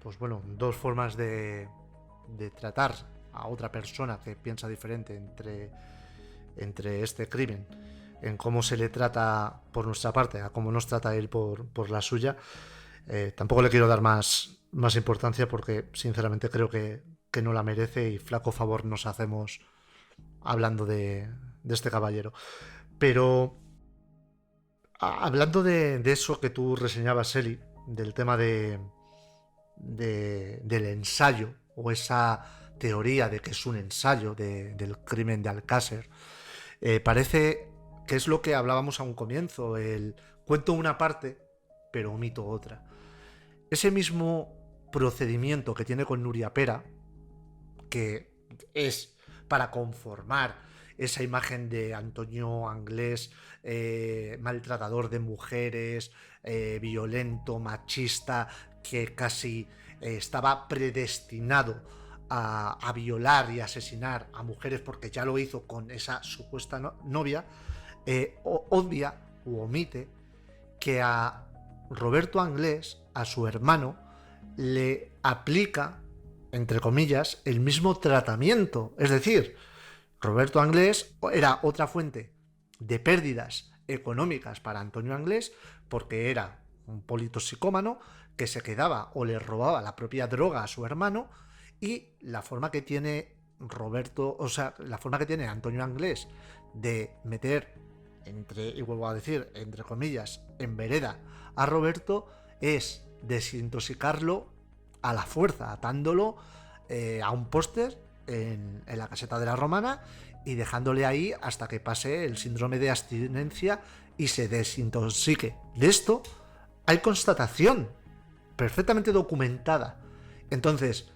pues bueno, dos formas de tratar a otra persona que piensa diferente entre este crimen, en cómo se le trata por nuestra parte, a cómo nos trata él por la suya. Tampoco le quiero dar más importancia porque sinceramente creo que no la merece y flaco favor nos hacemos hablando de este caballero. Pero Hablando de eso que tú reseñabas, Eli, del tema del ensayo, o esa teoría de que es un ensayo del crimen de Alcácer, parece que es lo que hablábamos a un comienzo, el cuento una parte, pero omito otra. Ese mismo procedimiento que tiene con Nuria Pera, que es para conformar esa imagen de Antonio Anglés, maltratador de mujeres, violento, machista, que casi estaba predestinado a violar y asesinar a mujeres porque ya lo hizo con esa supuesta novia, obvia u omite que a Roberto Anglés, a su hermano, le aplica, entre comillas, el mismo tratamiento. Es decir, Roberto Anglés era otra fuente de pérdidas económicas para Antonio Anglés, porque era un politoxicómano que se quedaba o le robaba la propia droga a su hermano, y la forma que tiene la forma que tiene Antonio Anglés de meter, y vuelvo a decir, entre comillas, en vereda a Roberto, es desintoxicarlo a la fuerza, atándolo a un póster en la caseta de la Romana y dejándole ahí hasta que pase el síndrome de abstinencia y se desintoxique. De esto hay constatación perfectamente documentada. Entonces,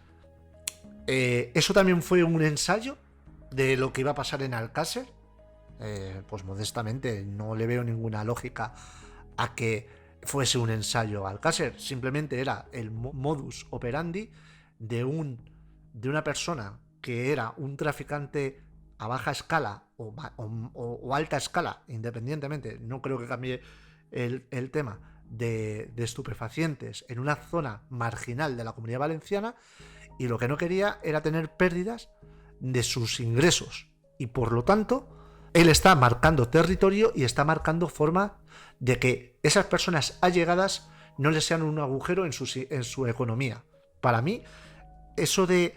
eso también fue un ensayo de lo que iba a pasar en Alcácer. Pues modestamente no le veo ninguna lógica a que fuese un ensayo. Alcácer simplemente era el modus operandi de una persona que era un traficante a baja escala o alta escala, independientemente, no creo que cambie el tema de estupefacientes en una zona marginal de la Comunidad Valenciana, y lo que no quería era tener pérdidas de sus ingresos, y por lo tanto él está marcando territorio y está marcando forma de que esas personas allegadas no les sean un agujero en su economía. Para mí, eso de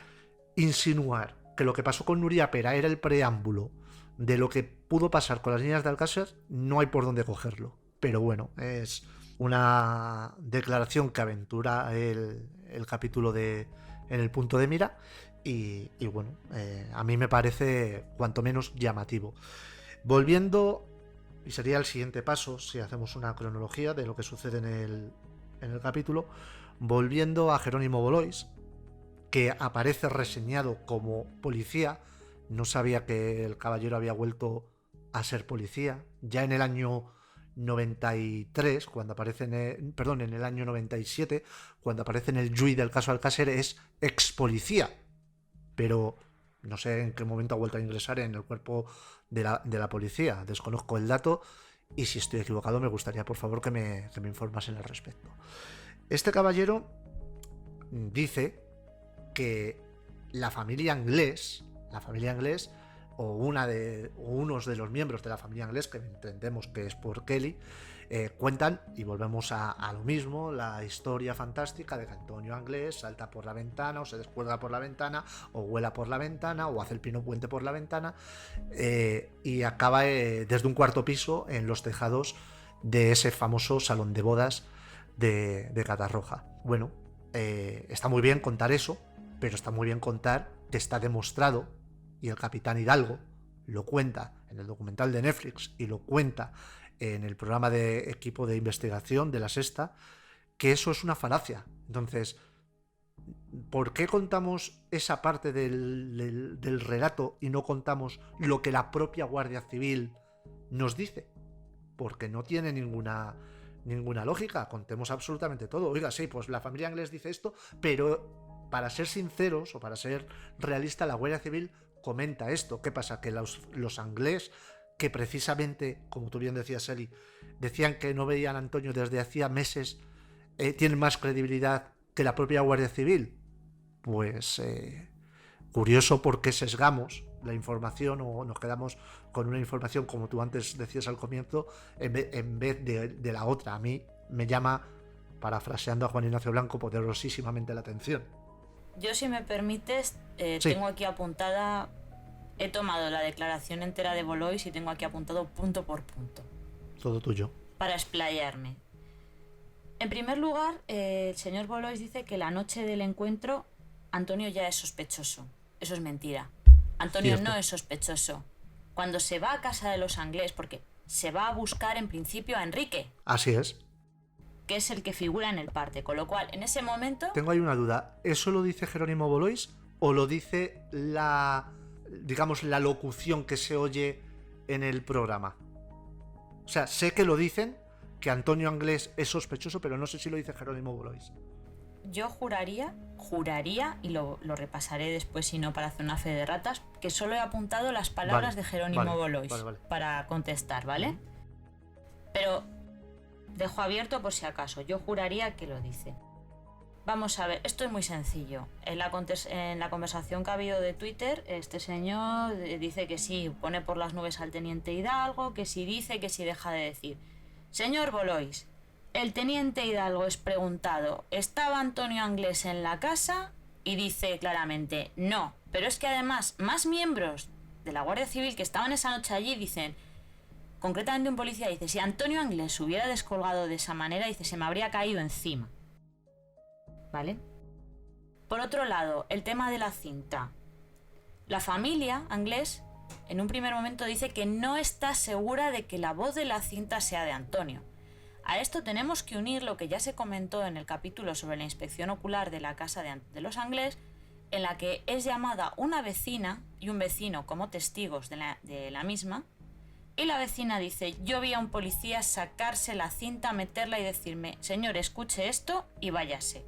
insinuar que lo que pasó con Nuria Pera era el preámbulo de lo que pudo pasar con las niñas de Alcácer, no hay por dónde cogerlo. Pero bueno, es una declaración que aventura el capítulo en el punto de mira, y bueno, a mí me parece cuanto menos llamativo. Volviendo, y sería el siguiente paso si hacemos una cronología de lo que sucede en el capítulo, volviendo a Jerónimo Bolois, que aparece reseñado como policía. No sabía que el caballero había vuelto a ser policía. Ya en el año 93, cuando aparece en el año 97, cuando aparece en el Juiz del caso Alcácer, es ex policía. Pero no sé en qué momento ha vuelto a ingresar en el cuerpo de la policía. Desconozco el dato, y si estoy equivocado me gustaría, por favor, que me informasen al respecto. Este caballero dice que la familia Anglés, o unos de los miembros de la familia Anglés, que entendemos que es por Kelly, cuentan, y volvemos a lo mismo, la historia fantástica de que Antonio Anglés salta por la ventana, o se descuelga por la ventana, o vuela por la ventana, o hace el pino puente por la ventana, y acaba desde un cuarto piso en los tejados de ese famoso salón de bodas de Catarroja. Bueno, está muy bien contar eso, pero está muy bien contar que está demostrado, y el capitán Hidalgo lo cuenta en el documental de Netflix y lo cuenta en el programa de equipo de investigación de La Sexta, que eso es una falacia. Entonces, ¿por qué contamos esa parte del relato y no contamos lo que la propia Guardia Civil nos dice? Porque no tiene ninguna lógica. Contemos absolutamente todo. Oiga, sí, pues la familia Anglés dice esto, pero para ser sinceros o para ser realista, la Guardia Civil comenta esto. ¿Qué pasa? Que los Anglés, que precisamente, como tú bien decías, Eli, decían que no veían a Antonio desde hacía meses, tienen más credibilidad que la propia Guardia Civil. Pues curioso, por qué sesgamos la información o nos quedamos con una información, como tú antes decías al comienzo, en vez de la otra. A mí me llama, parafraseando a Juan Ignacio Blanco, poderosísimamente la atención. Yo, si me permites, Sí. tengo aquí apuntada, he tomado la declaración entera de Bolois y tengo aquí apuntado punto por punto. Todo tuyo. para explayarme. En primer lugar, el señor Bolois dice que la noche del encuentro Antonio ya es sospechoso. Eso es mentira. Antonio Cierto. no es sospechoso. Cuando se va a casa de los Anglés, porque se va a buscar en principio a Enrique, Así es. que es el que figura en el parte, con lo cual en ese momento... Tengo ahí una duda. ¿Eso lo dice Jerónimo Bolois o lo dice la locución que se oye en el programa? O sea, sé que lo dicen, que Antonio Anglés es sospechoso, pero no sé si lo dice Jerónimo Bolois. Yo juraría, y lo repasaré después si no para hacer una fe de ratas, que solo he apuntado las palabras de Jerónimo Bolois para contestar, ¿vale? Pero dejo abierto por si acaso, yo juraría que lo dice. Vamos a ver, esto es muy sencillo. En la conversación que ha habido de Twitter, este señor dice que sí, pone por las nubes al teniente Hidalgo, que sí dice, que sí deja de decir. Señor Bolois, el teniente Hidalgo es preguntado, ¿estaba Antonio Anglés en la casa? Y dice claramente, no. Pero es que además, más miembros de la Guardia Civil que estaban esa noche allí dicen, concretamente un policía dice, si Antonio Anglés se hubiera descolgado de esa manera, dice, se me habría caído encima. ¿Vale? Por otro lado, el tema de la cinta. La familia Anglés, en un primer momento, dice que no está segura de que la voz de la cinta sea de Antonio. A esto tenemos que unir lo que ya se comentó en el capítulo sobre la inspección ocular de la casa de los Anglés, en la que es llamada una vecina y un vecino como testigos de la misma, y la vecina dice, yo vi a un policía sacarse la cinta, meterla y decirme, señor, escuche esto y váyase.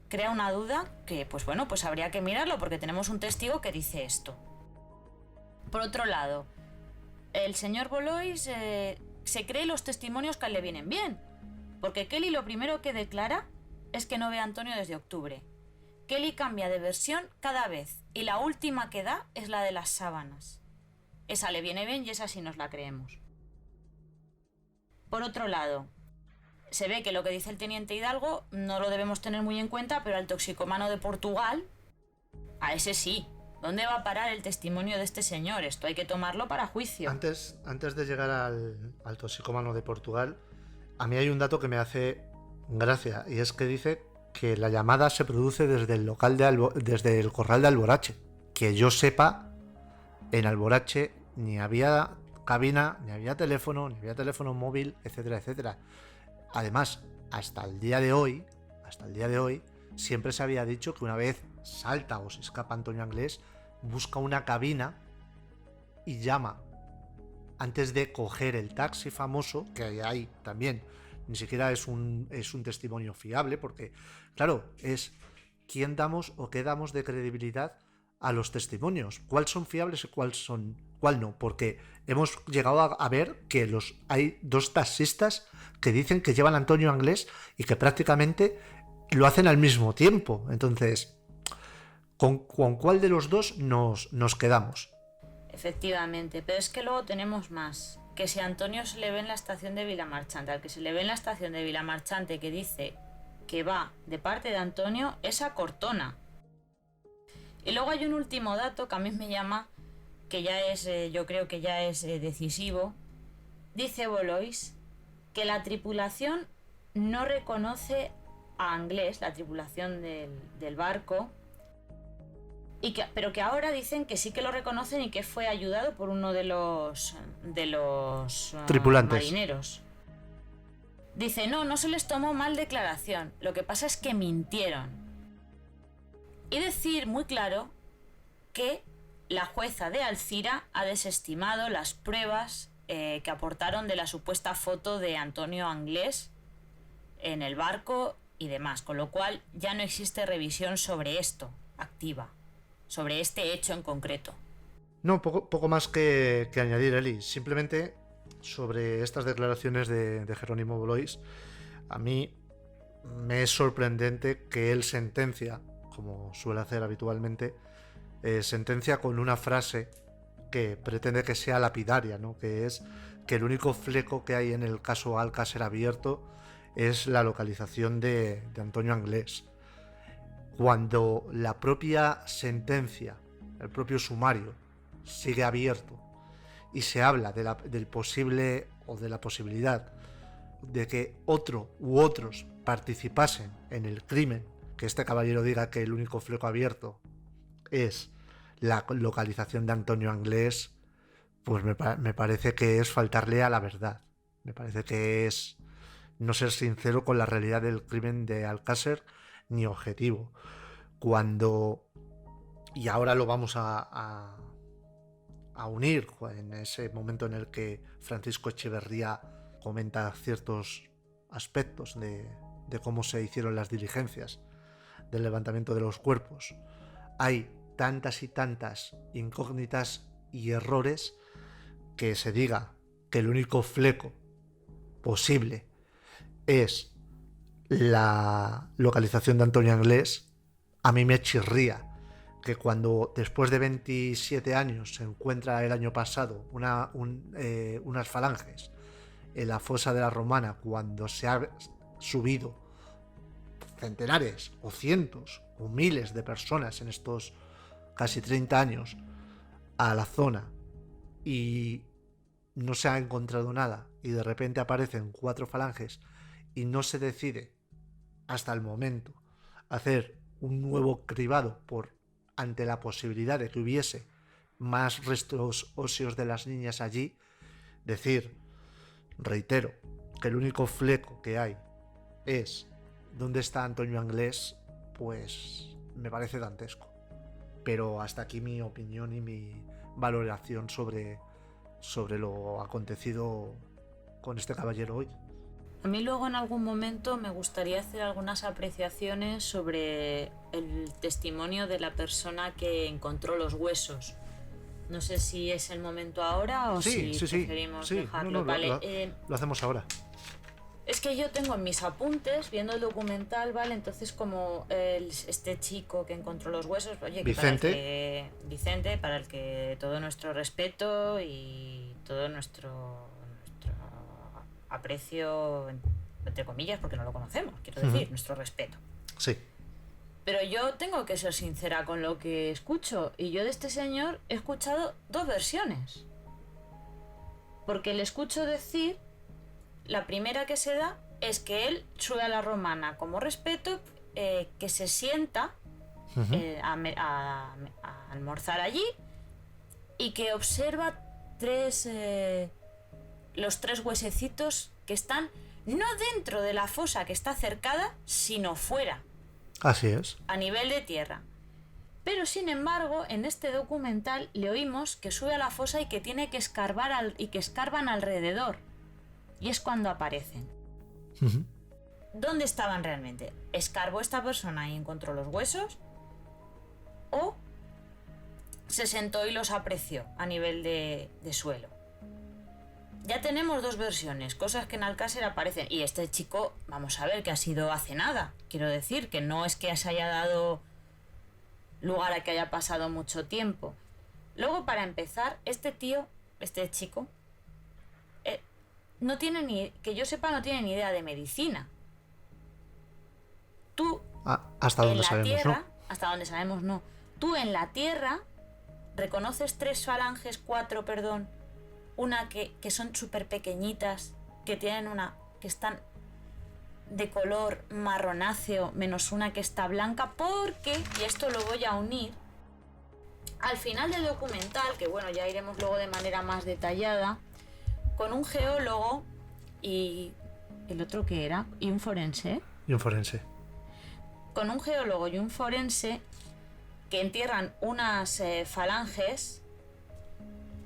Crea una duda que, pues bueno, pues habría que mirarlo porque tenemos un testigo que dice esto. Por otro lado, el señor Bolois se cree los testimonios que le vienen bien, porque Kelly lo primero que declara es que no ve a Antonio desde octubre. Kelly cambia de versión cada vez y la última que da es la de las sábanas. Esa le viene bien y esa sí nos la creemos. Por otro lado, se ve que lo que dice el teniente Hidalgo no lo debemos tener muy en cuenta, pero al toxicomano de Portugal, a ese sí. ¿Dónde va a parar el testimonio de este señor? Esto hay que tomarlo para juicio. Antes de llegar al toxicómano de Portugal, a mí hay un dato que me hace gracia, y es que dice que la llamada se produce desde el desde el corral de Alborache. Que yo sepa, en Alborache ni había cabina, ni había teléfono móvil, etcétera, etcétera. Además, hasta el día de hoy, siempre se había dicho que una vez salta o se escapa Antonio Anglés, busca una cabina y llama antes de coger el taxi famoso, que hay también, ni siquiera es un testimonio fiable, porque, claro, es quién damos o qué damos de credibilidad a los testimonios, cuáles son fiables y cuál no, porque hemos llegado a ver que hay dos taxistas que dicen que llevan a Antonio Anglés y que prácticamente lo hacen al mismo tiempo. Entonces, ¿con cuál de los dos nos quedamos? Efectivamente, pero es que luego tenemos más. Que si a Antonio se le ve en la estación de Vilamarchante, al que se le ve en la estación de Vilamarchante que dice que va de parte de Antonio, es a Cortona. Y luego hay un último dato que a mí me llama, que ya es, yo creo que ya es decisivo. Dice Bolois que la tripulación no reconoce a Anglés, la tripulación del barco, pero que ahora dicen que sí que lo reconocen y que fue ayudado por uno de los tripulantes, marineros. Dice, no se les tomó mal declaración, lo que pasa es que mintieron. Y decir muy claro que la jueza de Alcira ha desestimado las pruebas que aportaron de la supuesta foto de Antonio Anglés en el barco y demás, con lo cual ya no existe revisión sobre esto activa, sobre este hecho en concreto. No, poco más que añadir, Eli. Simplemente sobre estas declaraciones de Jerónimo Bolois, a mí me es sorprendente que él sentencia, como suele hacer habitualmente, sentencia con una frase que pretende que sea lapidaria, ¿no? Que es que el único fleco que hay en el caso Alcácer abierto es la localización de Antonio Anglés, cuando la propia sentencia, el propio sumario sigue abierto y se habla del posible o de la posibilidad de que otro u otros participasen en el crimen, que este caballero diga que el único fleco abierto es la localización de Antonio Anglés, pues me parece que es faltarle a la verdad. Me parece que es no ser sincero con la realidad del crimen de Alcácer ni objetivo. Cuando, y ahora lo vamos a unir en ese momento en el que Francisco Echeverría comenta ciertos aspectos de cómo se hicieron las diligencias del levantamiento de los cuerpos. Hay tantas y tantas incógnitas y errores que se diga que el único fleco posible es la localización de Antonio Anglés. A mí me chirría que cuando después de 27 años se encuentra el año pasado unas falanges en la fosa de la Romana, cuando se ha subido centenares o cientos o miles de personas en estos casi 30 años a la zona y no se ha encontrado nada, y de repente aparecen 4 falanges y no se decide hasta el momento hacer un nuevo cribado ante la posibilidad de que hubiese más restos óseos de las niñas allí, reitero, que el único fleco que hay es dónde está Antonio Anglés, pues me parece dantesco. Pero hasta aquí mi opinión y mi valoración sobre lo acontecido con este caballero hoy. A mí luego en algún momento me gustaría hacer algunas apreciaciones sobre el testimonio de la persona que encontró los huesos. No sé si es el momento ahora o si preferimos dejarlo. Vale, lo hacemos ahora. Es que yo tengo en mis apuntes, viendo el documental, ¿vale? Entonces como este chico que encontró los huesos, oye, Vicente, para el que todo nuestro respeto y todo nuestro aprecio, entre comillas, porque no lo conocemos, quiero decir, nuestro respeto. Sí. Pero yo tengo que ser sincera con lo que escucho, y yo de este señor he escuchado 2 versiones. Porque le escucho decir, la primera que se da es que él sube a la Romana como respeto, que se sienta a almorzar allí y que observa los 3 huesecitos que están no dentro de la fosa que está cercada, sino fuera. Así es. A nivel de tierra. Pero sin embargo, en este documental le oímos que sube a la fosa y que tiene que escarbar y que escarban alrededor. Y es cuando aparecen. ¿Dónde estaban realmente? ¿Escarbó esta persona y encontró los huesos? ¿O se sentó y los apreció a nivel de suelo? Ya tenemos 2 versiones, cosas que en Alcácer aparecen. Y este chico, vamos a ver, que ha sido hace nada. Quiero decir, que no es que se haya dado lugar a que haya pasado mucho tiempo. Luego, para empezar, este chico, no tiene que yo sepa, no tiene ni idea de medicina. Tú, hasta donde sabemos, ¿no? Hasta donde sabemos, no. Tú en la tierra reconoces 3 falanges, 4, perdón, una que son súper pequeñitas, que tienen que están de color marronáceo, menos una que está blanca, porque, y esto lo voy a unir, al final del documental, que bueno, ya iremos luego de manera más detallada, con un geólogo y el otro que era, y un forense. Con un geólogo y un forense que entierran unas falanges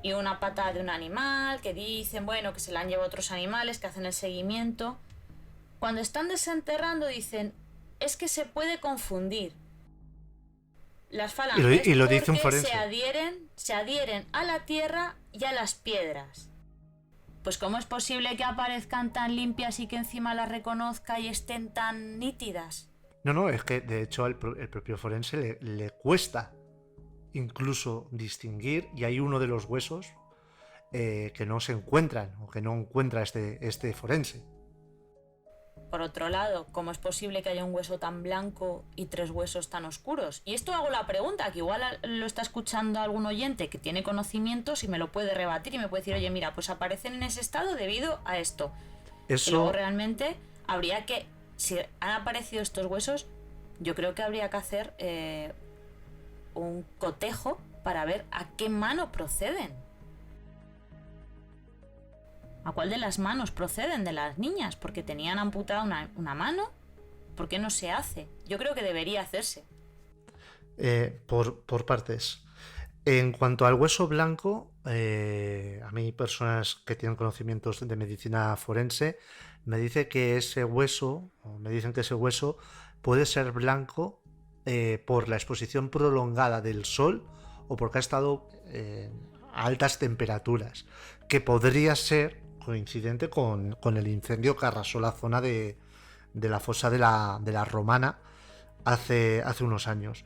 y una pata de un animal, que dicen, bueno, que se la han llevado otros animales, que hacen el seguimiento. Cuando están desenterrando dicen, es que se puede confundir las falanges y lo dice un forense. Se adhieren a la tierra y a las piedras. Pues ¿cómo es posible que aparezcan tan limpias y que encima las reconozca y estén tan nítidas? No, es que de hecho el propio forense le cuesta incluso distinguir, y hay uno de los huesos que no se encuentran, o que no encuentra este forense. Por otro lado, ¿cómo es posible que haya un hueso tan blanco y 3 huesos tan oscuros? Y esto hago la pregunta, que igual lo está escuchando algún oyente que tiene conocimientos y me lo puede rebatir y me puede decir, oye, mira, pues aparecen en ese estado debido a esto. Y luego Eso, realmente habría que, si han aparecido estos huesos, yo creo que habría que hacer un cotejo para ver a qué mano proceden. ¿A cuál de las manos proceden de las niñas? Porque tenían amputada una mano. ¿Por qué no se hace? Yo creo que debería hacerse. por partes. En cuanto al hueso blanco, a mí personas que tienen conocimientos de medicina forense me dicen que ese hueso, o me dicen que ese hueso puede ser blanco por la exposición prolongada del sol o porque ha estado a altas temperaturas, que podría ser coincidente con el incendio que arrasó la zona de la fosa de la Romana hace unos años.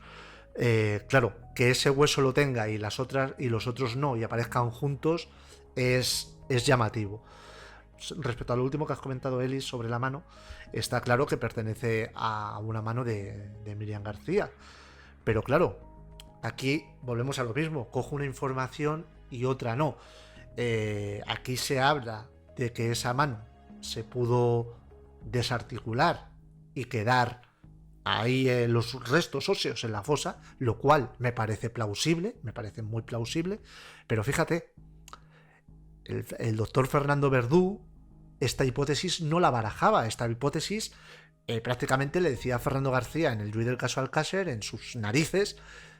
Claro, que ese hueso lo tenga y las otras y los otros no y aparezcan juntos es llamativo. Respecto a lo último que has comentado, Eli, sobre la mano, está claro que pertenece a una mano de Miriam García. Pero claro, aquí volvemos a lo mismo. Cojo una información y otra no. Aquí se habla de que esa mano se pudo desarticular y quedar ahí los restos óseos en la fosa, lo cual me parece plausible, me parece muy plausible, pero fíjate, el doctor Fernando Verdú esta hipótesis no la barajaba, esta hipótesis prácticamente le decía a Fernando García en el juicio del caso Alcácer, en sus narices,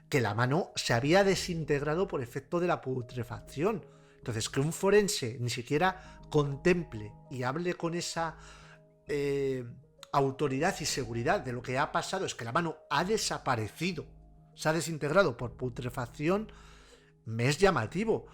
que la mano se había desintegrado por efecto de la putrefacción. Entonces, que un forense ni siquiera contemple y hable con esa autoridad y seguridad de lo que ha pasado es que la mano ha desaparecido, se ha desintegrado por putrefacción, me es llamativo.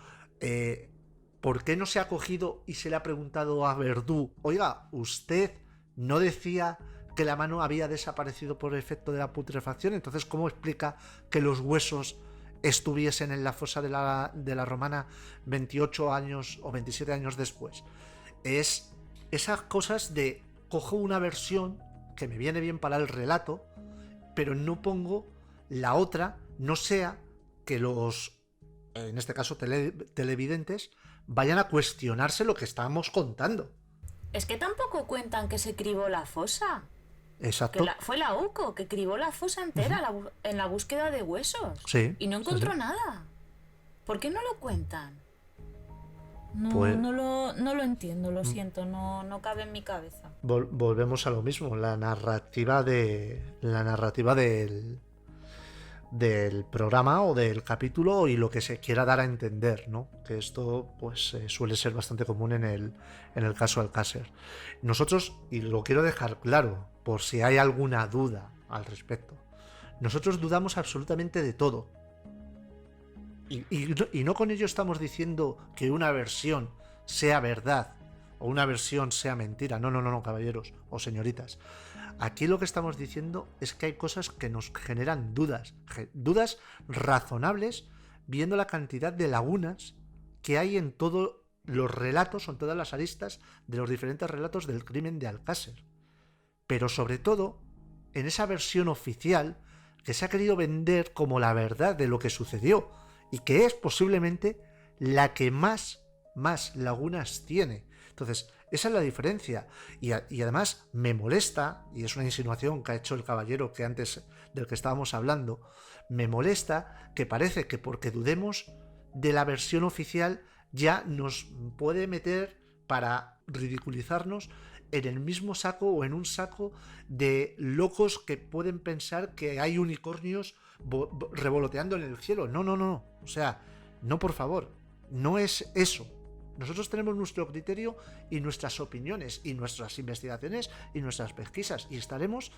¿Por qué no se ha cogido y se le ha preguntado a Verdú, oiga, usted no decía que la mano había desaparecido por efecto de la putrefacción? Entonces, ¿cómo explica que los huesos estuviesen en la fosa de la Romana 28 años o 27 años después? Es esas cosas de cojo una versión que me viene bien para el relato, pero no pongo la otra, no sea que los, en este caso televidentes, vayan a cuestionarse lo que estamos contando. Es que tampoco cuentan que se cribó la fosa. Exacto. Fue la UCO que cribó la fosa entera en la búsqueda de huesos. Sí. Y no encontró sí. nada. ¿Por qué no lo cuentan? No, Pues no lo entiendo, lo siento, no cabe en mi cabeza. volvemos a lo mismo, la narrativa del programa o del capítulo y lo que se quiera dar a entender, ¿no? Que esto pues suele ser bastante común en el caso Alcácer. Nosotros, y lo quiero dejar claro, por si hay alguna duda al respecto, nosotros dudamos absolutamente de todo. Y no con ello estamos diciendo que una versión sea verdad o una versión sea mentira. No, caballeros o señoritas. Aquí lo que estamos diciendo es que hay cosas que nos generan dudas razonables, viendo la cantidad de lagunas que hay en todos los relatos, en todas las aristas de los diferentes relatos del crimen de Alcácer. Pero sobre todo, en esa versión oficial que se ha querido vender como la verdad de lo que sucedió y que es posiblemente la que más lagunas tiene. Entonces, esa es la diferencia. Y además me molesta, y es una insinuación que ha hecho el caballero que antes del que estábamos hablando, me molesta que parece que porque dudemos de la versión oficial ya nos puede meter para ridiculizarnos en el mismo saco o en un saco de locos que pueden pensar que hay unicornios revoloteando en el cielo. No. O sea, no, por favor. No es eso. Nosotros tenemos nuestro criterio y nuestras opiniones y nuestras investigaciones y nuestras pesquisas y estaremos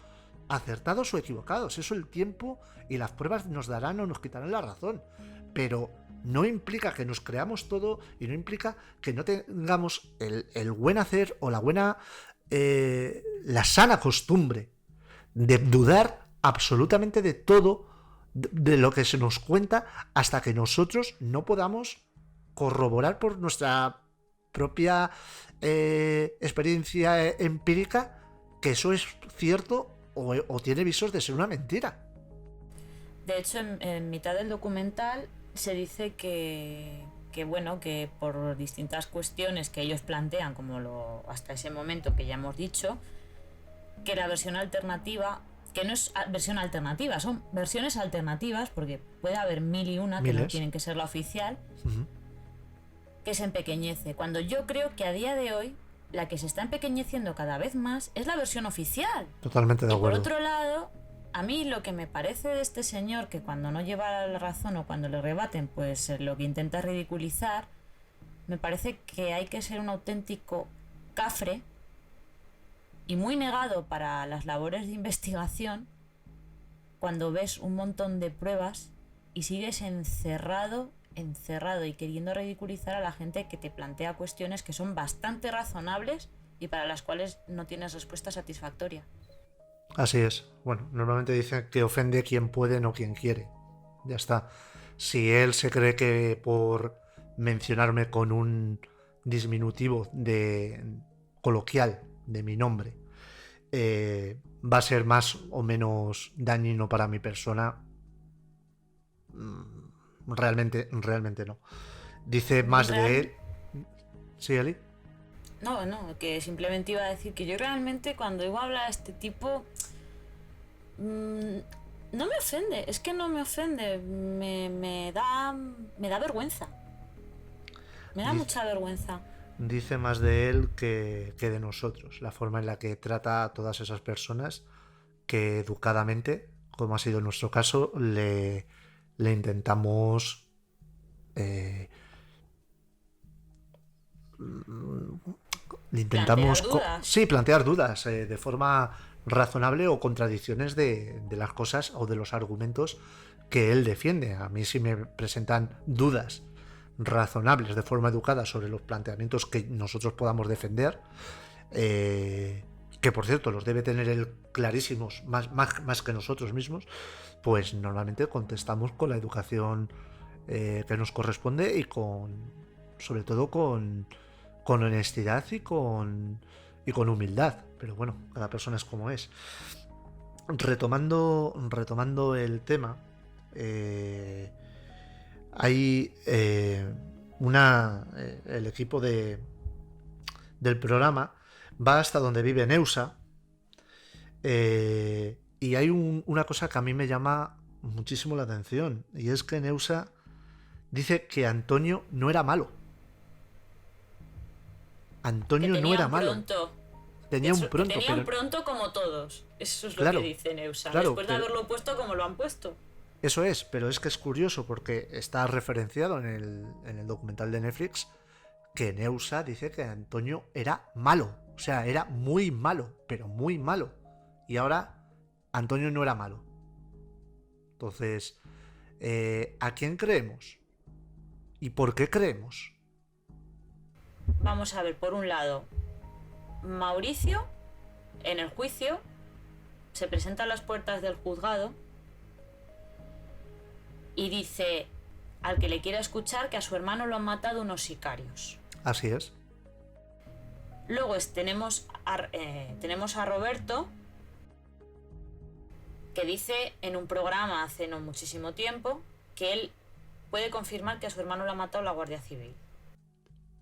acertados o equivocados. Eso el tiempo y las pruebas nos darán o nos quitarán la razón. Pero no implica que nos creamos todo y no implica que no tengamos el buen hacer o la buena, la sana costumbre de dudar absolutamente de todo de lo que se nos cuenta hasta que nosotros no podamos corroborar por nuestra propia experiencia empírica que eso es cierto o tiene visos de ser una mentira. De hecho, en mitad del documental se dice que bueno, que por distintas cuestiones que ellos plantean, hasta ese momento que ya hemos dicho, que la versión alternativa, que no es versión alternativa, son versiones alternativas, porque puede haber mil y una que no tienen que ser la oficial, que se empequeñece. Cuando yo creo que a día de hoy la que se está empequeñeciendo cada vez más es la versión oficial. Totalmente de acuerdo. Y por otro lado, a mí lo que me parece de este señor, que cuando no lleva la razón o cuando le rebaten, pues lo que intenta ridiculizar, me parece que hay que ser un auténtico cafre y muy negado para las labores de investigación cuando ves un montón de pruebas y sigues encerrado y queriendo ridiculizar a la gente que te plantea cuestiones que son bastante razonables y para las cuales no tienes respuesta satisfactoria. Así es. Bueno, normalmente dicen que ofende quien puede, no quien quiere. Ya está. Si él se cree que por mencionarme con un disminutivo coloquial de mi nombre va a ser más o menos dañino para mi persona, realmente no. Dice más de él. ¿Sí, Ali? No, que simplemente iba a decir que yo realmente cuando iba a hablar a este tipo no me ofende, es que no me ofende, me da vergüenza. Me da mucha vergüenza. Dice más de él que de nosotros, la forma en la que trata a todas esas personas que educadamente, como ha sido nuestro caso, le intentamos plantear dudas de forma razonable o contradicciones de las cosas o de los argumentos que él defiende. A mí, si me presentan dudas razonables de forma educada sobre los planteamientos que nosotros podamos defender, que por cierto los debe tener él clarísimos más que nosotros mismos, pues normalmente contestamos con la educación que nos corresponde y sobre todo con honestidad y con humildad. Pero bueno, cada persona es como es. Retomando el tema, hay el equipo del programa va hasta donde vive Neusa, y hay una cosa que a mí me llama muchísimo la atención, y es que Neusa dice que Antonio no era malo. Antonio no era malo. Tenía un pronto como todos. Eso es claro, lo que dice Neusa. Claro, después de haberlo puesto como lo han puesto. Eso es, pero es que es curioso porque está referenciado en el documental de Netflix que Neusa dice que Antonio era malo. O sea, era muy malo, pero muy malo. Y ahora Antonio no era malo. Entonces, ¿a quién creemos? ¿Y por qué creemos? Vamos a ver, por un lado, Mauricio, en el juicio, se presenta a las puertas del juzgado y dice al que le quiera escuchar que a su hermano lo han matado unos sicarios. Así es. Luego tenemos a Roberto, que dice en un programa hace no muchísimo tiempo que él puede confirmar que a su hermano lo ha matado la Guardia Civil.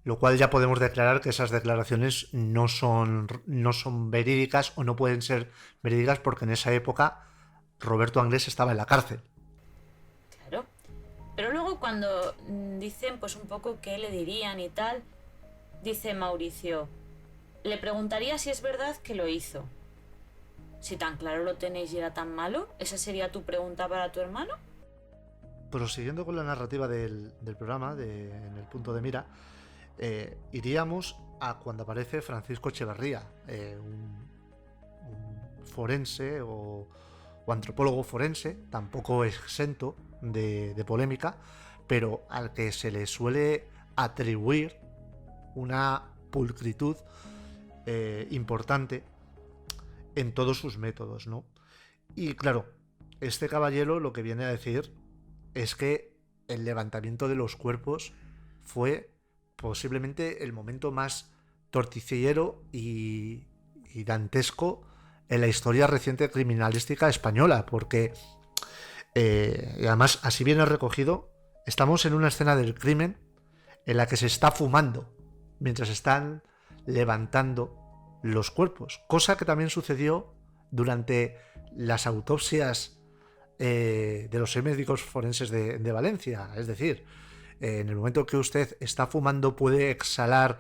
Lo cual ya podemos declarar que esas declaraciones no son verídicas o no pueden ser verídicas porque en esa época Roberto Anglés estaba en la cárcel. Claro. Pero luego cuando dicen pues un poco qué le dirían y tal, dice Mauricio, le preguntaría si es verdad que lo hizo. Si tan claro lo tenéis y era tan malo, ¿esa sería tu pregunta para tu hermano? Prosiguiendo con la narrativa del programa, en el punto de mira, iríamos a cuando aparece Francisco Echeverría, un forense o antropólogo forense, tampoco exento de polémica, pero al que se le suele atribuir una pulcritud importante en todos sus métodos, ¿no? Y claro, este caballero lo que viene a decir es que el levantamiento de los cuerpos fue posiblemente el momento más torticillero y dantesco en la historia reciente criminalística española, porque y además así viene recogido, estamos en una escena del crimen en la que se está fumando mientras están levantando los cuerpos, cosa que también sucedió durante las autopsias de los médicos forenses de Valencia. Es decir, en el momento que usted está fumando puede exhalar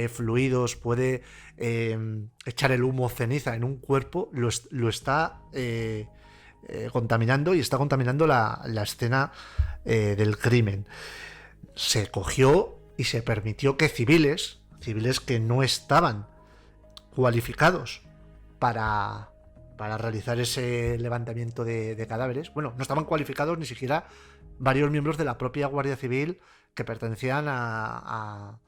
fluidos, puede echar el humo ceniza en un cuerpo, lo está contaminando, y está contaminando la escena del crimen. Se cogió y se permitió que civiles que no estaban cualificados para realizar ese levantamiento de cadáveres, bueno, no estaban cualificados ni siquiera varios miembros de la propia Guardia Civil que pertenecían al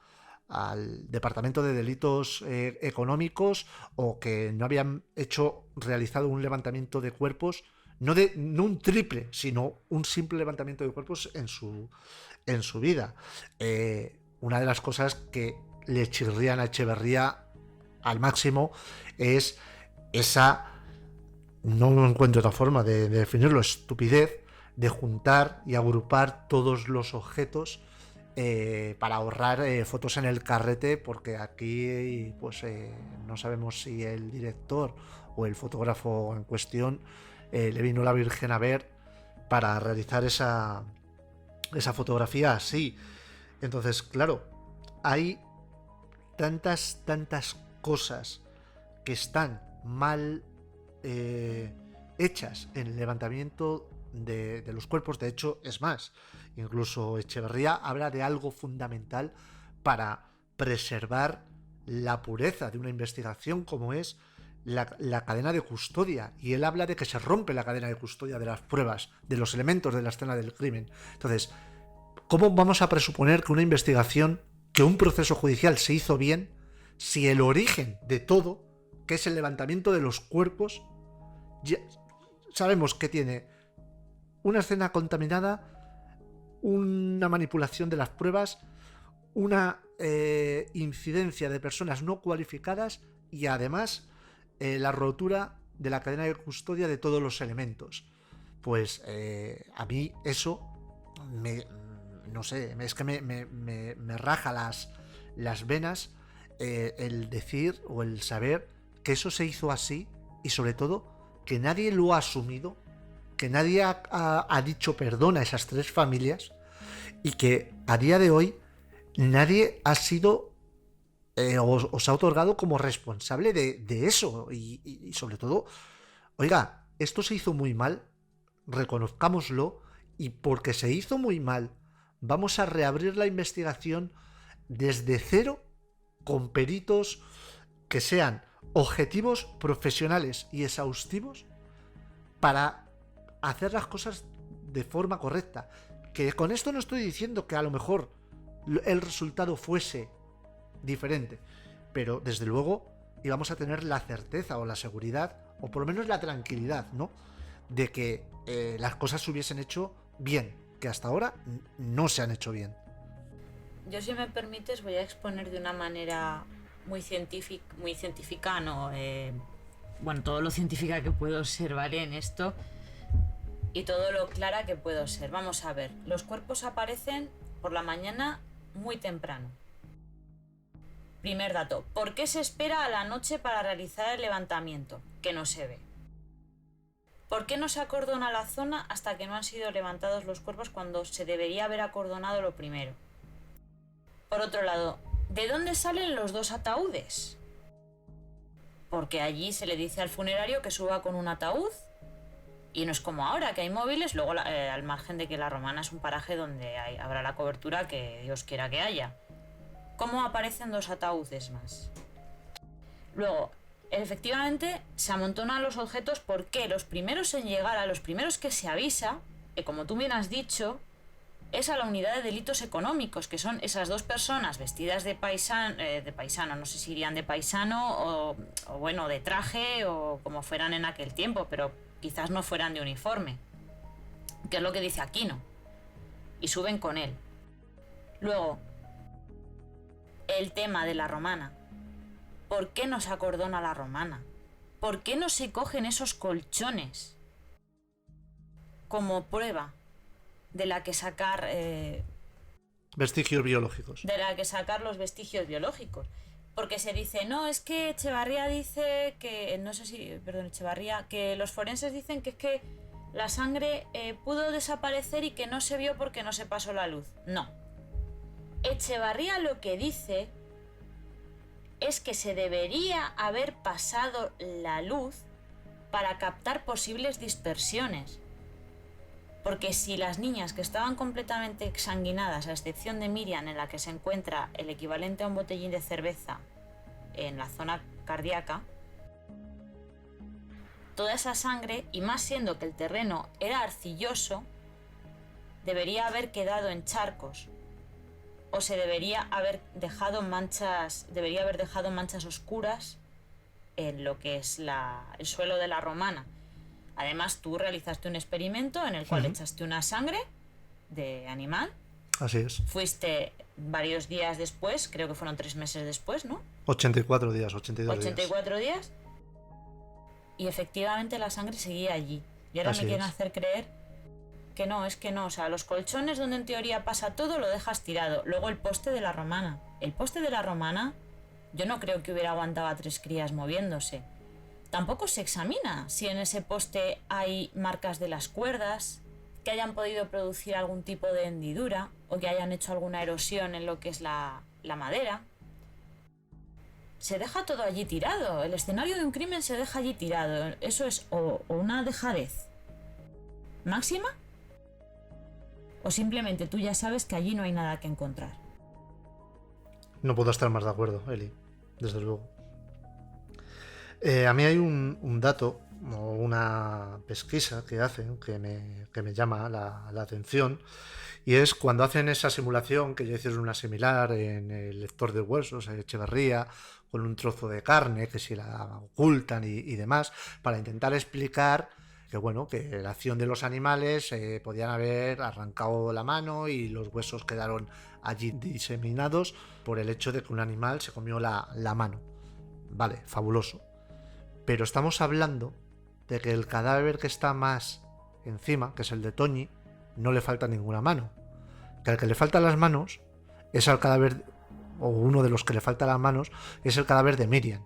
Departamento de Delitos Económicos, o que no habían realizado un levantamiento de cuerpos, no un triple, sino un simple levantamiento de cuerpos en su vida. Una de las cosas que le chirrían a Echeverría al máximo es esa, no encuentro otra forma de definirlo, estupidez de juntar y agrupar todos los objetos para ahorrar fotos en el carrete, porque aquí pues no sabemos si el director o el fotógrafo en cuestión le vino la Virgen a ver para realizar esa fotografía así. Entonces, claro, hay tantas cosas que están mal hechas en el levantamiento de los cuerpos. De hecho, es más, incluso Echeverría habla de algo fundamental para preservar la pureza de una investigación, como es la cadena de custodia, y él habla de que se rompe la cadena de custodia de las pruebas, de los elementos de la escena del crimen. Entonces, ¿cómo vamos a presuponer que una investigación, que un proceso judicial se hizo bien, si el origen de todo, que es el levantamiento de los cuerpos, ya sabemos que tiene una escena contaminada, una manipulación de las pruebas, una incidencia de personas no cualificadas, y además la rotura de la cadena de custodia de todos los elementos? Pues a mí eso no sé, es que me raja las venas el decir o el saber que eso se hizo así, y sobre todo que nadie lo ha asumido, que nadie ha dicho perdón a esas 3 familias, y que a día de hoy nadie ha sido os ha otorgado como responsable de eso, y sobre todo, oiga, esto se hizo muy mal, reconozcámoslo, y porque se hizo muy mal vamos a reabrir la investigación desde cero, con peritos que sean objetivos, profesionales y exhaustivos, para hacer las cosas de forma correcta. Que con esto no estoy diciendo que a lo mejor el resultado fuese diferente, pero desde luego íbamos a tener la certeza o la seguridad, o por lo menos la tranquilidad, ¿no?, de que las cosas se hubiesen hecho bien, que hasta ahora no se han hecho bien. Yo, si me permites, voy a exponer de una manera muy científica, no, bueno, todo lo científica que puedo ser, ¿vale?, en esto, y todo lo clara que puedo ser. Vamos a ver, los cuerpos aparecen por la mañana muy temprano. Primer dato, ¿por qué se espera a la noche para realizar el levantamiento? Que no se ve. ¿Por qué no se acordona la zona hasta que no han sido levantados los cuerpos, cuando se debería haber acordonado lo primero? Por otro lado, ¿de dónde salen los 2 ataúdes? Porque allí se le dice al funerario que suba con un ataúd, y no es como ahora, que hay móviles. Luego, al margen de que La Romana es un paraje donde habrá la cobertura que Dios quiera que haya. ¿Cómo aparecen 2 ataúdes más? Luego, efectivamente, se amontonan los objetos porque los primeros en llegar, a los primeros que se avisa, que como tú bien has dicho, es a la unidad de delitos económicos, que son esas 2 personas vestidas de paisano, no sé si irían de paisano o bueno, de traje, o como fueran en aquel tiempo, pero quizás no fueran de uniforme, que es lo que dice Aquino, y suben con él. Luego, el tema de La Romana. ¿Por qué no se acordona La Romana? ¿Por qué no se cogen esos colchones como prueba de la que sacar Vestigios biológicos. De la que sacar los vestigios biológicos. Porque se dice, no, es que Echevarría dice que, no sé si, perdón, Echevarría, que los forenses dicen que es que la sangre pudo desaparecer y que no se vio porque no se pasó la luz. No. Echevarría lo que dice es que se debería haber pasado la luz para captar posibles dispersiones. Porque si las niñas que estaban completamente exsanguinadas, a excepción de Miriam, en la que se encuentra el equivalente a un botellín de cerveza en la zona cardíaca, toda esa sangre, y más siendo que el terreno era arcilloso, debería haber quedado en charcos. O se debería haber dejado manchas oscuras en lo que es el suelo de la romana. Además, tú realizaste un experimento en el cual echaste una sangre de animal. Así es. Fuiste varios días después, creo que fueron 3 meses después, ¿no? 84 días, 82 84 días. Y efectivamente la sangre seguía allí. Y ahora Así me quieren es. hacer creer que no, es que no. O sea, los colchones donde en teoría pasa todo lo dejas tirado. Luego el poste de la romana. El poste de la romana, yo no creo que hubiera aguantado a 3 crías moviéndose. Tampoco se examina si en ese poste hay marcas de las cuerdas, que hayan podido producir algún tipo de hendidura o que hayan hecho alguna erosión en lo que es la madera. Se deja todo allí tirado. El escenario de un crimen se deja allí tirado. Eso es o una dejadez máxima, o simplemente tú ya sabes que allí no hay nada que encontrar. No puedo estar más de acuerdo, Eli, desde luego. A mí hay un dato o una pesquisa que hacen que me llama la atención, y es cuando hacen esa simulación que ya hicieron una similar en el lector de huesos, en Echevarría, con un trozo de carne que si la ocultan y demás, para intentar explicar que bueno, que la acción de los animales podían haber arrancado la mano y los huesos quedaron allí diseminados por el hecho de que un animal se comió la mano. Vale, fabuloso. Pero estamos hablando de que el cadáver que está más encima, que es el de Toñi, no le falta ninguna mano. Que al que le faltan las manos es al cadáver, o uno de los que le faltan las manos, es el cadáver de Miriam,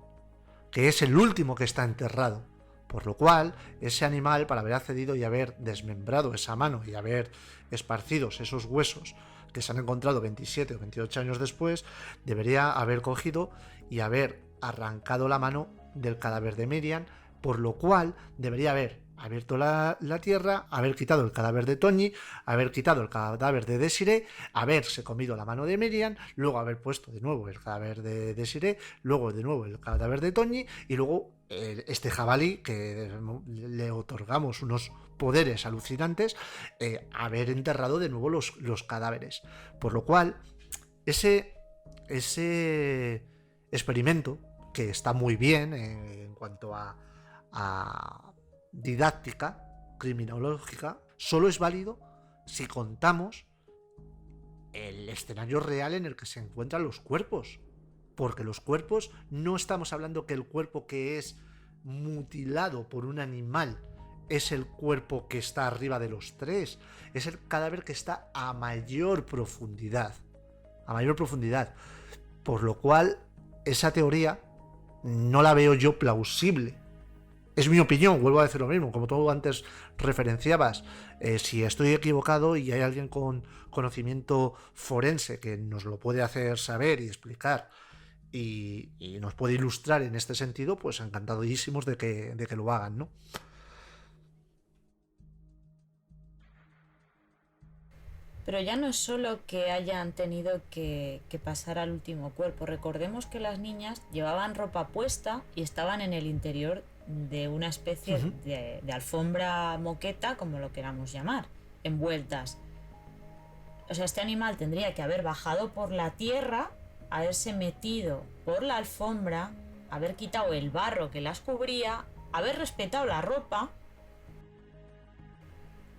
que es el último que está enterrado. Por lo cual, ese animal, para haber accedido y haber desmembrado esa mano y haber esparcidos esos huesos que se han encontrado 27 o 28 años después, debería haber cogido y haber arrancado la mano del cadáver de Miriam, por lo cual debería haber abierto la tierra, haber quitado el cadáver de Toñi, haber quitado el cadáver de Desiree, haberse comido la mano de Miriam, luego haber puesto de nuevo el cadáver de Desiree, luego de nuevo el cadáver de Toñi y luego este jabalí que le otorgamos unos poderes alucinantes, haber enterrado de nuevo los cadáveres. Por lo cual, ese experimento, que está muy bien en cuanto a didáctica criminológica, solo es válido si contamos el escenario real en el que se encuentran los cuerpos. Porque los cuerpos, no estamos hablando que el cuerpo que es mutilado por un animal es el cuerpo que está arriba de los 3, es el cadáver que está a mayor profundidad. A mayor profundidad. Por lo cual, esa teoría no la veo yo plausible. Es mi opinión, vuelvo a decir lo mismo, como tú antes referenciabas. Si estoy equivocado y hay alguien con conocimiento forense que nos lo puede hacer saber y explicar y nos puede ilustrar en este sentido, pues encantadísimos de que lo hagan, ¿no? Pero ya no es solo que hayan tenido que pasar al último cuerpo. Recordemos que las niñas llevaban ropa puesta y estaban en el interior de una especie de alfombra moqueta, como lo queramos llamar, envueltas. O sea, este animal tendría que haber bajado por la tierra, haberse metido por la alfombra, haber quitado el barro que las cubría, haber respetado la ropa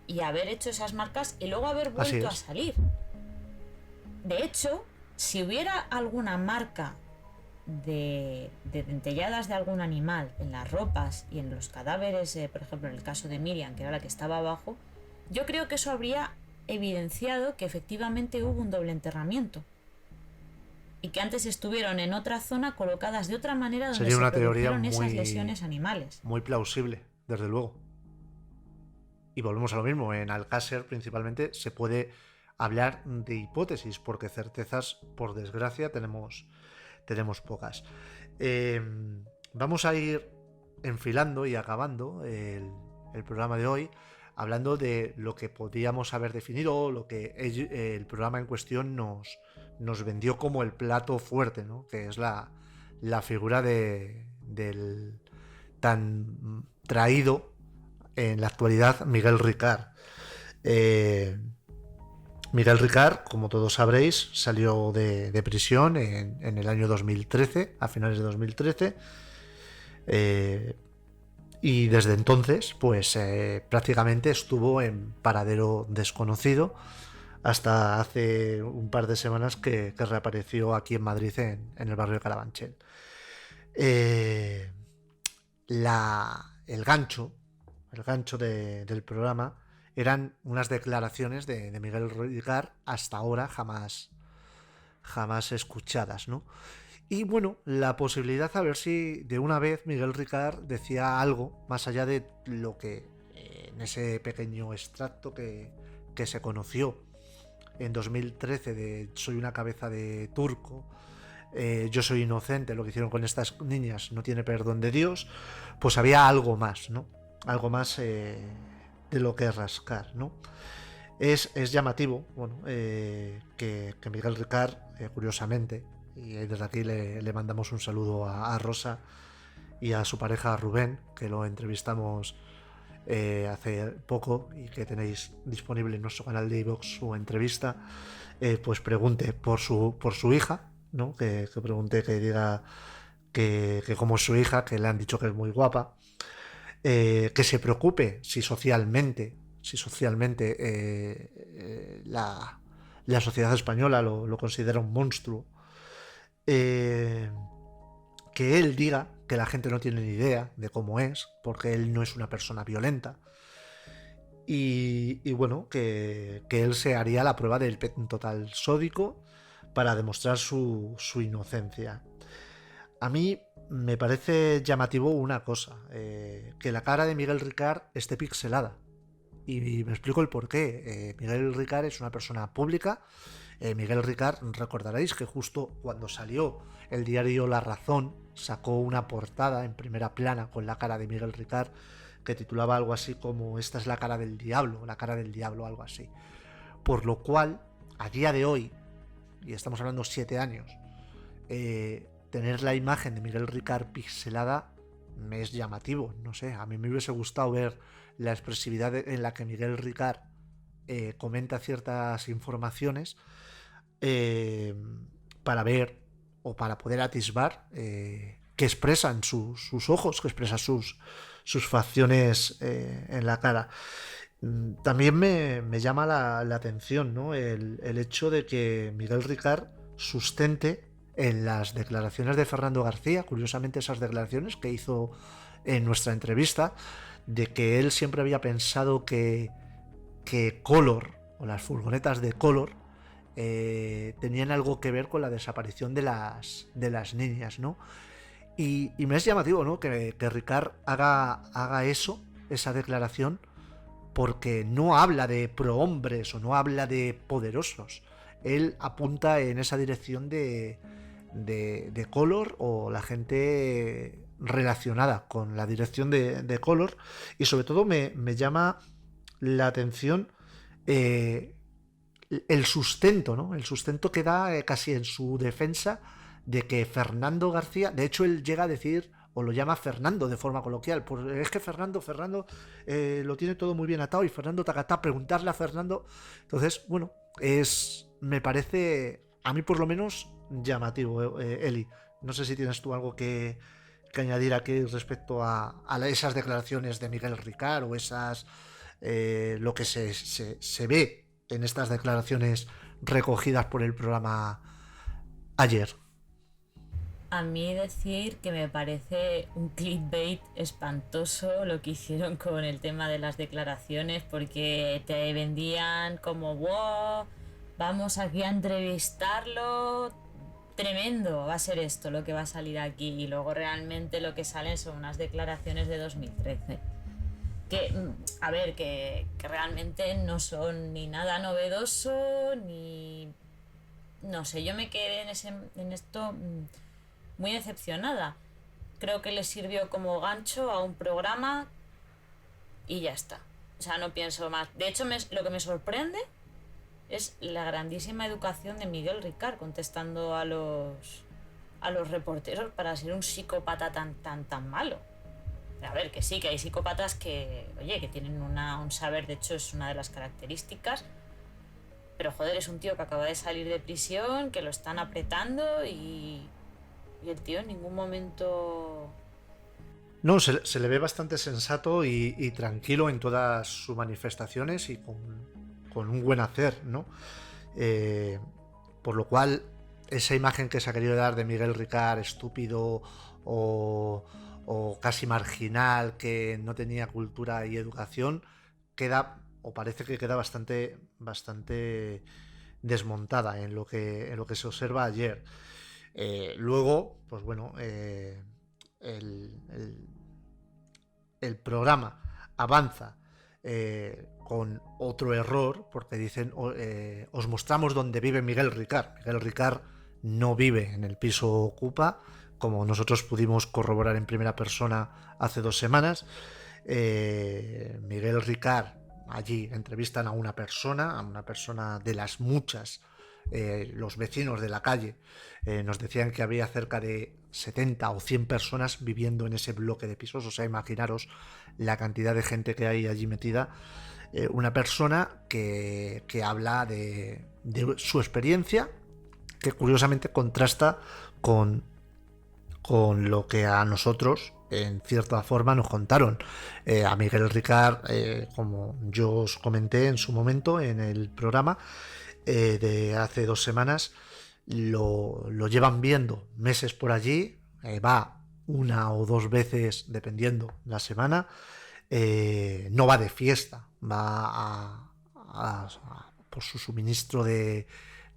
y haber hecho esas marcas y luego haber vuelto a salir. De hecho, si hubiera alguna marca de dentelladas de algún animal en las ropas y en los cadáveres, por ejemplo en el caso de Miriam, que era la que estaba abajo, yo creo que eso habría evidenciado que efectivamente hubo un doble enterramiento y que antes estuvieron en otra zona colocadas de otra manera donde Sería una se teoría produjeron esas lesiones animales. muy plausible, desde luego. Y volvemos a lo mismo, en Alcácer principalmente se puede hablar de hipótesis, porque certezas, por desgracia, tenemos pocas. Vamos a ir enfilando y acabando el programa de hoy hablando de lo que podíamos haber definido, lo que el programa en cuestión nos vendió como el plato fuerte, ¿no? Que es la figura del tan traído en la actualidad Miguel Ricard. Miguel Ricard, como todos sabréis, salió de prisión en el año 2013, a finales de 2013, y desde entonces, pues prácticamente estuvo en paradero desconocido hasta hace un par de semanas que reapareció aquí en Madrid, en el barrio de Carabanchel. El gancho del programa eran unas declaraciones de Miguel Ricard hasta ahora jamás escuchadas, ¿no? Y bueno, la posibilidad a ver si de una vez Miguel Ricard decía algo más allá de lo que en ese pequeño extracto que se conoció en 2013 de Soy una cabeza de turco, yo soy inocente, lo que hicieron con estas niñas no tiene perdón de Dios. Pues había algo más, ¿no? Algo más de lo que rascar, ¿no? Es llamativo, bueno, que Miguel Ricard, curiosamente, y desde aquí le mandamos un saludo a Rosa y a su pareja Rubén, que lo entrevistamos hace poco y que tenéis disponible en nuestro canal de iVoox su entrevista, pues pregunte por su hija, ¿no? Que pregunte, que diga que como es su hija, que le han dicho que es muy guapa, que se preocupe si socialmente la sociedad española lo considera un monstruo, que él diga que la gente no tiene ni idea de cómo es, porque él no es una persona violenta, y bueno, que él se haría la prueba del total sódico para demostrar su inocencia. A mí me parece llamativo una cosa, que la cara de Miguel Ricard esté pixelada. Y me explico el porqué. Miguel Ricard es una persona pública. Miguel Ricard, recordaréis que justo cuando salió el diario La Razón, sacó una portada en primera plana con la cara de Miguel Ricard que titulaba algo así como "Esta es la cara del diablo", algo así. Por lo cual, a día de hoy, y estamos hablando 7 años, tener la imagen de Miguel Ricard pixelada me es llamativo. No sé, a mí me hubiese gustado ver la expresividad en la que Miguel Ricard comenta ciertas informaciones, para ver o para poder atisbar que expresan sus ojos, que expresan sus facciones en la cara. También me llama la atención, ¿no? el hecho de que Miguel Ricard sustente en las declaraciones de Fernando García, curiosamente esas declaraciones que hizo en nuestra entrevista, de que él siempre había pensado que Color, o las furgonetas de Color, tenían algo que ver con la desaparición de las niñas, ¿no? Y me es llamativo, ¿no? que Ricard haga esa declaración, porque no habla de prohombres o no habla de poderosos. Él apunta en esa dirección de Color, o la gente relacionada con la dirección de Color. Y sobre todo me llama la atención el sustento, ¿no? El sustento que da casi en su defensa de que Fernando García, de hecho él llega a decir, o lo llama Fernando de forma coloquial, pues es que Fernando lo tiene todo muy bien atado, y Fernando tacatá, preguntarle a Fernando. Entonces, bueno, me parece, a mí por lo menos, llamativo, Eli. No sé si tienes tú algo que añadir aquí respecto a esas declaraciones de Miguel Ricard, o lo que se ve en estas declaraciones recogidas por el programa ayer. A mí decir que me parece un clickbait espantoso lo que hicieron con el tema de las declaraciones, porque te vendían como, wow, vamos aquí a entrevistarlo, tremendo va a ser esto lo que va a salir aquí, y luego realmente lo que salen son unas declaraciones de 2013 que, a ver, que realmente no son ni nada novedoso, ni... No sé, yo me quedé en esto muy decepcionada. Creo que le sirvió como gancho a un programa y ya está. O sea, no pienso más. De hecho, lo que me sorprende es la grandísima educación de Miguel Ricard contestando a los reporteros para ser un psicópata tan malo. A ver, que sí, que hay psicópatas que, oye, que tienen un saber, de hecho es una de las características, pero joder, es un tío que acaba de salir de prisión, que lo están apretando y el tío en ningún momento... No, se le ve bastante sensato y tranquilo en todas sus manifestaciones y con un buen hacer, ¿no? Eh, por lo cual, esa imagen que se ha querido dar de Miguel Ricard estúpido o, o casi marginal, que no tenía cultura y educación, queda, o parece que queda bastante desmontada en lo que se observa ayer. Luego, pues bueno, el, el programa avanza con otro error, porque dicen, os mostramos dónde vive Miguel Ricard. Miguel Ricard no vive en el piso Ocupa, como nosotros pudimos corroborar en primera persona hace 2 semanas. Miguel Ricard, allí entrevistan a una persona de las muchas. Los vecinos de la calle nos decían que había cerca de 70 o 100 personas viviendo en ese bloque de pisos, o sea, imaginaros la cantidad de gente que hay allí metida. Una persona que habla de su experiencia, que curiosamente contrasta con lo que a nosotros en cierta forma nos contaron. A Miguel Ricard, como yo os comenté en su momento en el programa de hace 2 semanas, lo llevan viendo meses por allí, va una o dos veces dependiendo la semana, no va de fiesta, va por su suministro de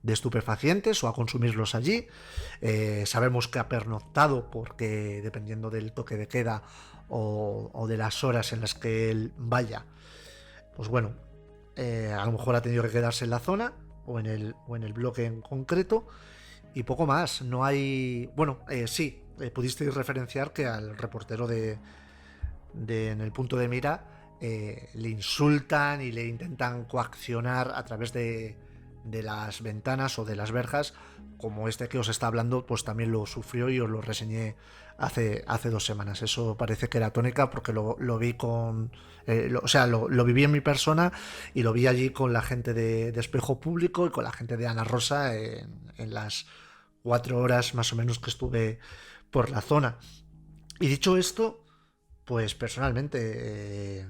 estupefacientes o a consumirlos allí. Sabemos que ha pernoctado porque dependiendo del toque de queda o de las horas en las que él vaya, pues bueno, a lo mejor ha tenido que quedarse en la zona o en el bloque en concreto y poco más. No hay... Bueno, sí, pudisteis referenciar que al reportero en el punto de mira le insultan y le intentan coaccionar a través de las ventanas o de las verjas, como este que os está hablando, pues también lo sufrió y os lo reseñé hace 2 semanas. Eso parece que era tónica porque lo vi con... o sea, lo viví en mi persona y lo vi allí con la gente de Espejo Público y con la gente de Ana Rosa en las 4 horas más o menos que estuve por la zona. Y dicho esto, pues personalmente,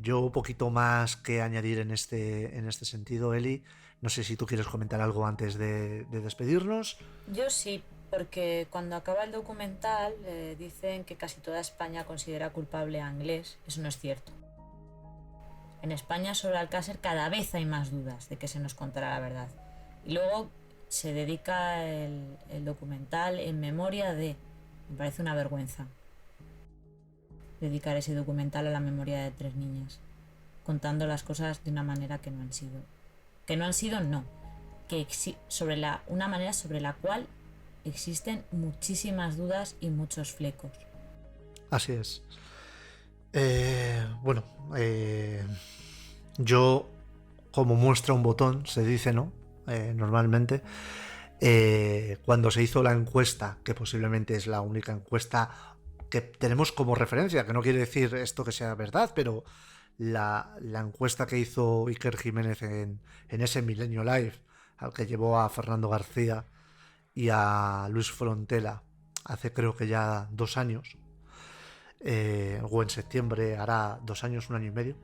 yo poquito más que añadir en este sentido, Eli. No sé si tú quieres comentar algo antes de despedirnos. Yo sí, porque cuando acaba el documental dicen que casi toda España considera culpable a Anglés. Eso no es cierto. En España sobre Alcácer cada vez hay más dudas de que se nos contará la verdad. Y luego se dedica el documental en memoria de... Me parece una vergüenza dedicar ese documental a la memoria de 3 niñas, contando las cosas de una manera que no han sido. Que no han sido, no. Que una manera sobre la cual existen muchísimas dudas y muchos flecos. Así es. Bueno, yo, como muestra un botón, se dice, ¿no? Normalmente, cuando se hizo la encuesta, que posiblemente es la única encuesta que tenemos como referencia, que no quiere decir esto que sea verdad, pero la encuesta que hizo Iker Jiménez en ese Milenio Live, al que llevó a Fernando García y a Luis Frontela hace creo que ya 2 años, o en septiembre hará 2 años, 1 año y medio,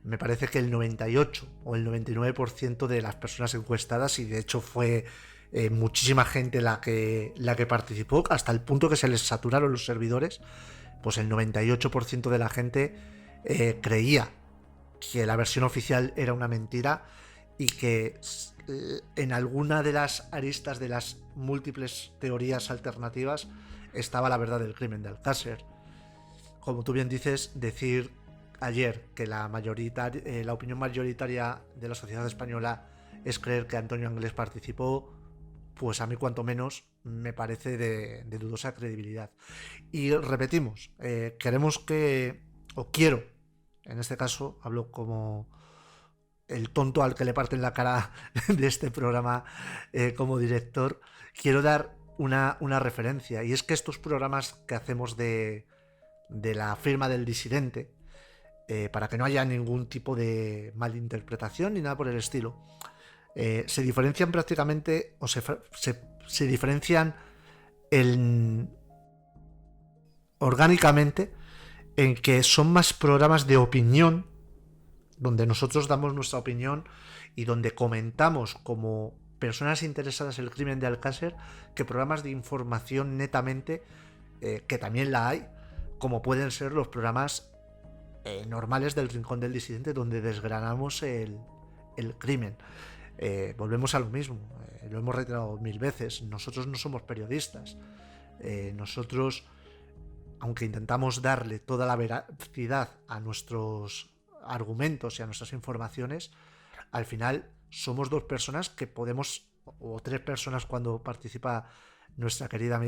me parece que el 98 o el 99% de las personas encuestadas, y de hecho fue muchísima gente la que participó, hasta el punto que se les saturaron los servidores. Pues el 98% de la gente creía que la versión oficial era una mentira y que en alguna de las aristas de las múltiples teorías alternativas estaba la verdad del crimen de Alcácer. Como tú bien dices, decir ayer que la opinión mayoritaria de la sociedad española es creer que Antonio Anglés participó, pues a mí cuanto menos me parece de dudosa credibilidad. Y repetimos, queremos que, o quiero, en este caso hablo como el tonto al que le parten la cara de este programa como director, quiero dar una referencia, y es que estos programas que hacemos de la firma del disidente, para que no haya ningún tipo de malinterpretación ni nada por el estilo, se diferencian prácticamente, o se diferencian orgánicamente en que son más programas de opinión, donde nosotros damos nuestra opinión y donde comentamos como personas interesadas en el crimen de Alcácer, que programas de información netamente, que también la hay, como pueden ser los programas normales del Rincón del Disidente, donde desgranamos el crimen. Volvemos a lo mismo, lo hemos reiterado 1000 veces, nosotros no somos periodistas, nosotros, aunque intentamos darle toda la veracidad a nuestros argumentos y a nuestras informaciones, al final somos dos personas que podemos, o tres personas cuando participa nuestra querida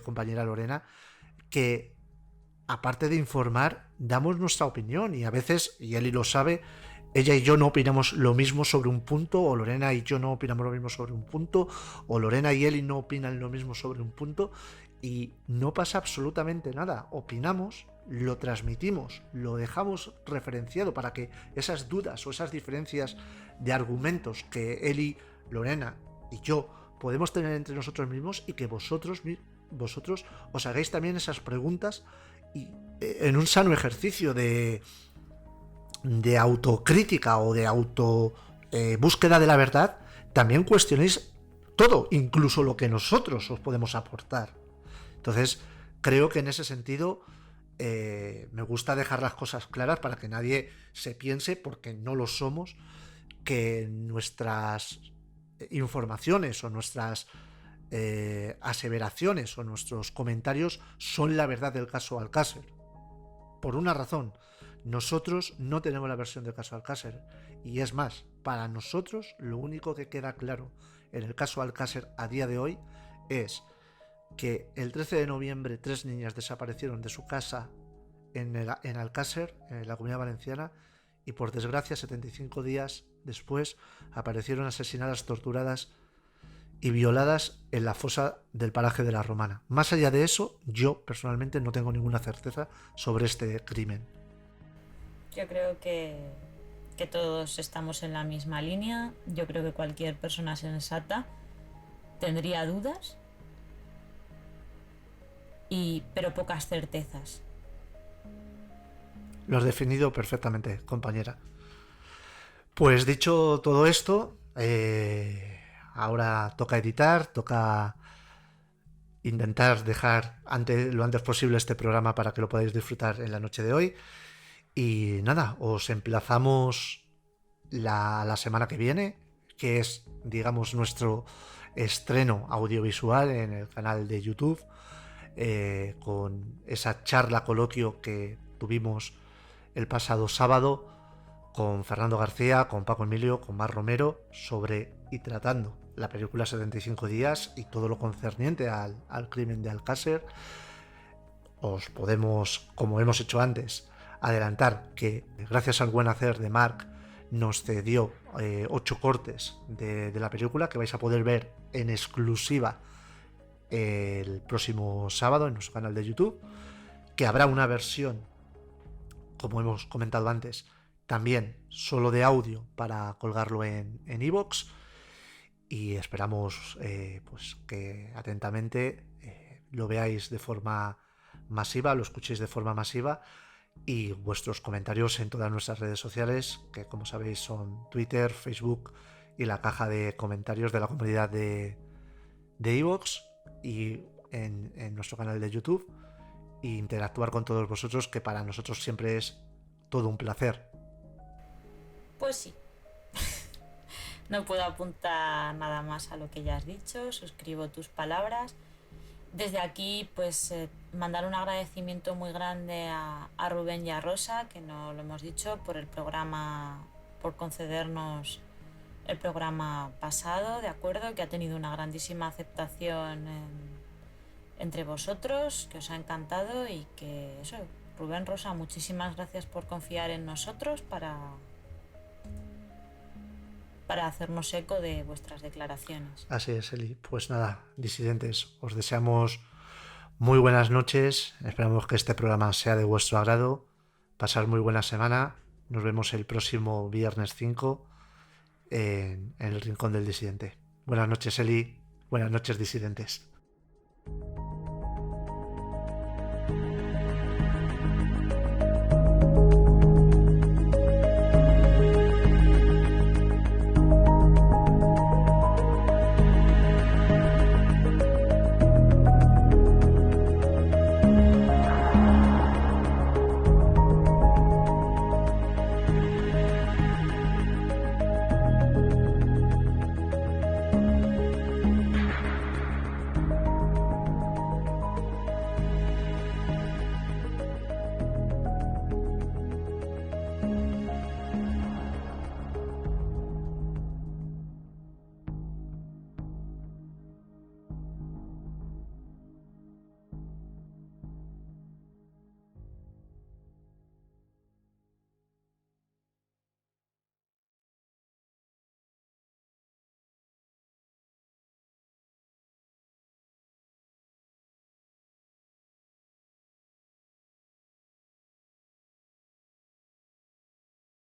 compañera Lorena, que aparte de informar, damos nuestra opinión, y a veces, y Eli lo sabe, ella y yo no opinamos lo mismo sobre un punto, o Lorena y yo no opinamos lo mismo sobre un punto, o Lorena y Eli no opinan lo mismo sobre un punto, y no pasa absolutamente nada. Opinamos, lo transmitimos, lo dejamos referenciado para que esas dudas o esas diferencias de argumentos que Eli, Lorena y yo podemos tener entre nosotros mismos, y que vosotros os hagáis también esas preguntas, y en un sano ejercicio de autocrítica o de búsqueda de la verdad, también cuestionéis todo, incluso lo que nosotros os podemos aportar. Entonces, creo que en ese sentido me gusta dejar las cosas claras para que nadie se piense, porque no lo somos, que nuestras informaciones o nuestras aseveraciones o nuestros comentarios son la verdad del caso Alcácer. Por una razón: nosotros no tenemos la versión del caso Alcácer, y es más, para nosotros lo único que queda claro en el caso Alcácer a día de hoy es que el 13 de noviembre 3 niñas desaparecieron de su casa en Alcácer, en la Comunidad Valenciana, y por desgracia 75 días después aparecieron asesinadas, torturadas y violadas en la fosa del paraje de la Romana. Más allá de eso, yo personalmente no tengo ninguna certeza sobre este crimen. Yo creo que todos estamos en la misma línea. Yo creo que cualquier persona sensata tendría dudas, pero pocas certezas. Lo has definido perfectamente, compañera. Pues dicho todo esto, ahora toca editar, toca intentar dejar lo antes posible este programa para que lo podáis disfrutar en la noche de hoy. Y nada, os emplazamos la semana que viene, que es, digamos, nuestro estreno audiovisual en el canal de YouTube, con esa charla coloquio que tuvimos el pasado sábado con Fernando García, con Paco Emilio, con Mar Romero, sobre y tratando la película 75 días y todo lo concerniente al crimen de Alcácer. Os podemos, como hemos hecho antes, adelantar que gracias al buen hacer de Marc nos cedió 8 cortes de la película que vais a poder ver en exclusiva el próximo sábado en nuestro canal de YouTube, que habrá una versión, como hemos comentado antes, también solo de audio para colgarlo en iVoox, y esperamos pues que atentamente lo veáis de forma masiva, lo escuchéis de forma masiva, y vuestros comentarios en todas nuestras redes sociales, que como sabéis son Twitter, Facebook y la caja de comentarios de la comunidad de de iVoox y en nuestro canal de YouTube, e interactuar con todos vosotros, que para nosotros siempre es todo un placer. Pues sí. No puedo apuntar nada más a lo que ya has dicho, suscribo tus palabras. Desde aquí, pues mandar un agradecimiento muy grande a Rubén y a Rosa, que no lo hemos dicho, por el programa, por concedernos el programa pasado, ¿de acuerdo? Que ha tenido una grandísima aceptación entre vosotros, que os ha encantado y que eso, Rubén, Rosa, muchísimas gracias por confiar en nosotros para hacernos eco de vuestras declaraciones. Así es, Eli. Pues nada, disidentes, os deseamos muy buenas noches. Esperamos que este programa sea de vuestro agrado. Pasad muy buena semana. Nos vemos el próximo viernes 5 en el Rincón del Disidente. Buenas noches, Eli. Buenas noches, disidentes.